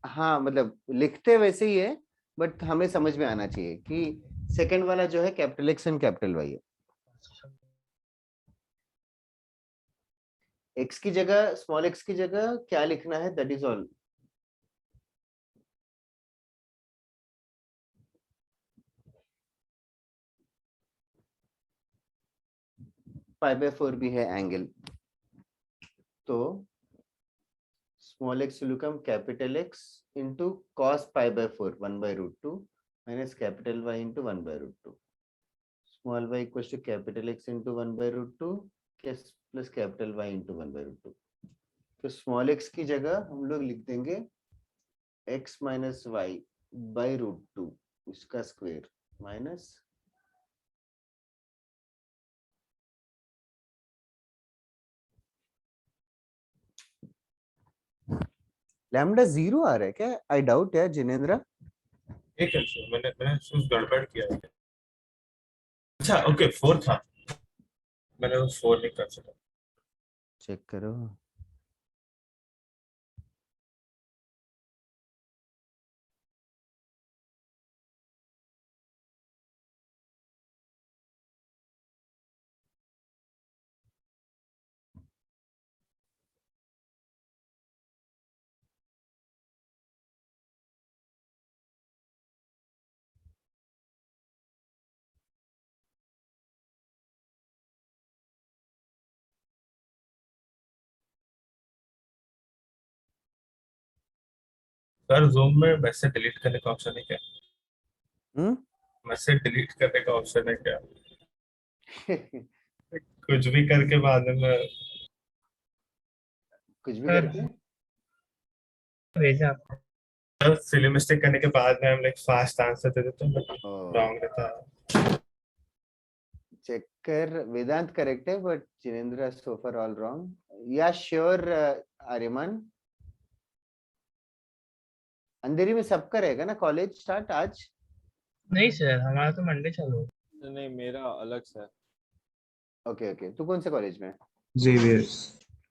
हाँ मतलब लिखते वैसे ही है, बट हमें समझ में आना चाहिए कि सेकंड वाला जो है capital X and capital Y है। एक्स की जगह, स्मॉल एक्स की जगह क्या लिखना है, दैट इज ऑल। π/4 भी है एंगल, तो small X will become capital X into cos π/4 1/√2 minus capital Y into 1/√2। Small Y equals to capital X into 1/√2 plus capital Y into 1/√2। तो स्मॉल एक्स की जगह हम लोग लिख देंगे x माइनस वाई /√2 उसका स्क्वायर माइनस लैम्डा 0 आ रहा है क्या? आई डाउट यार जिनेंद्र। एक है मैंने कुछ गड़बड़ किया है। अच्छा ओके 4 था, मैंने वो 4 नहीं कर सका। चेक करो। सर जूम में मैसेज डिलीट करने का ऑप्शन है क्या? हम्म। मैसेज डिलीट करने का ऑप्शन है क्या? कुछ भी करके बाद में कुछ भी करके भेजा आपको। सिली मिस्टेक करने के बाद में हम लाइक फास्ट आंसर दे देते हैं, रॉन्ग देता है। चेक कर, वेदांत करेक्ट है but Jinendra so far all wrong. या श्योर आर्यमान? अंधेरी में सबका रहेगा ना कॉलेज स्टार्ट आज? नहीं सर हमारा तो मंडे चालू है। नहीं मेरा अलग से है। ओके ओके, तू कौन से कॉलेज में है? Xavier's.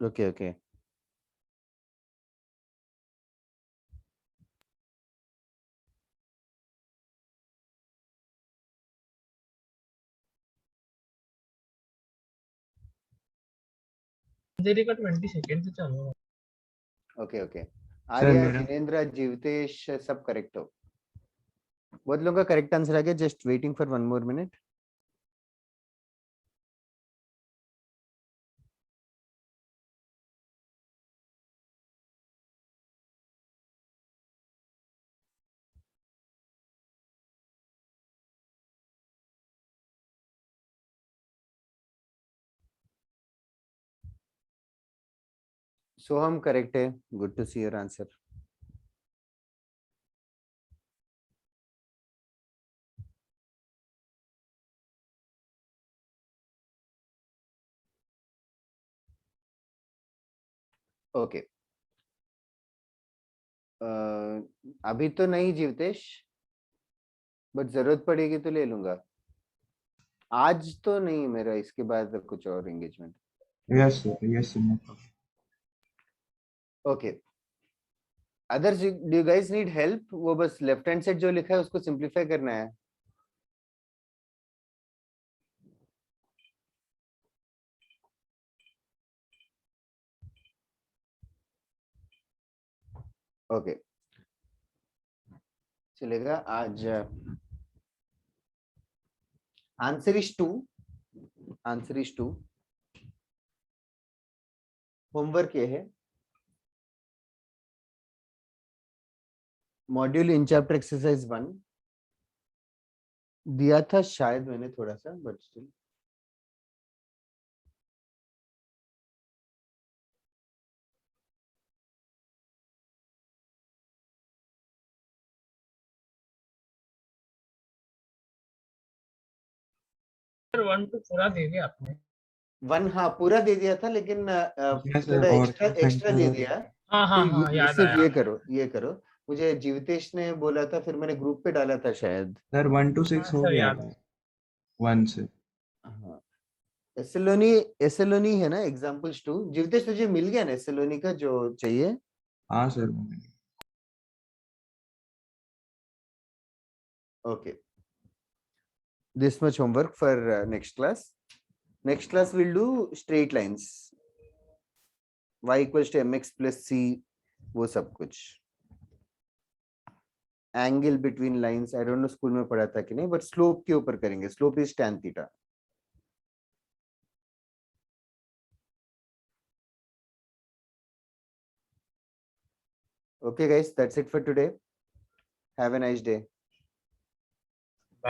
Okay okay. अंधेरी का 22 से चालू है। Okay okay. सर आर्या, मेरा जिनेंद्र, जीवतेश सब करेक्ट हो। बहुत लोगों का करेक्ट आंसर आ गया, just waiting for 1 more minute. Soham correct है, good to see your answer. Okay अभी तो नहीं जीवतेश, बट जरूरत पड़ेगी तो ले लूंगा। आज तो नहीं मेरा, इसके बाद कुछ और engagement. yes sir no problem. Okay others, do you guys need help? वो बस लेफ्ट हैंड साइड जो लिखा है उसको सिंपलीफाई करना है। ओके चलेगा। आज answer is 2, answer is 2। Homework ये है, मॉड्यूल इन चैप्टर एक्सरसाइज 1 दिया था शायद मैंने थोड़ा सा, बट स्टिल सर 1 to पूरा दे दिया आपने। 1 हाँ पूरा दे दिया था, लेकिन Yes, sir, थोड़ा और एक्स्ट्रा एक्स्ट्रा दे दिया। हाँ हाँ तो हाँ याद सिर्फ आया। ये करो, ये करो। मुझे जीवतेश ने बोला था, फिर मैंने ग्रुप पे डाला था शायद। सर 1 to 6 हाँ हो सर गया याद था है। 1 से। हाँ एसेलोनी है ना एग्जांपल्स 2। जीवतेश तुझे मिल गया ना एसेलोनी का जो चाहिए? हाँ sir. Okay, this much homework for next class. Next class we'll do straight lines, y equals to mx plus c, वो सब कुछ। Angle between lines I don't know school में पढ़ा था कि नहीं, बट स्लोप के ऊपर करेंगे। Slope is tan theta. Okay guys, that's it for today. Have a nice day.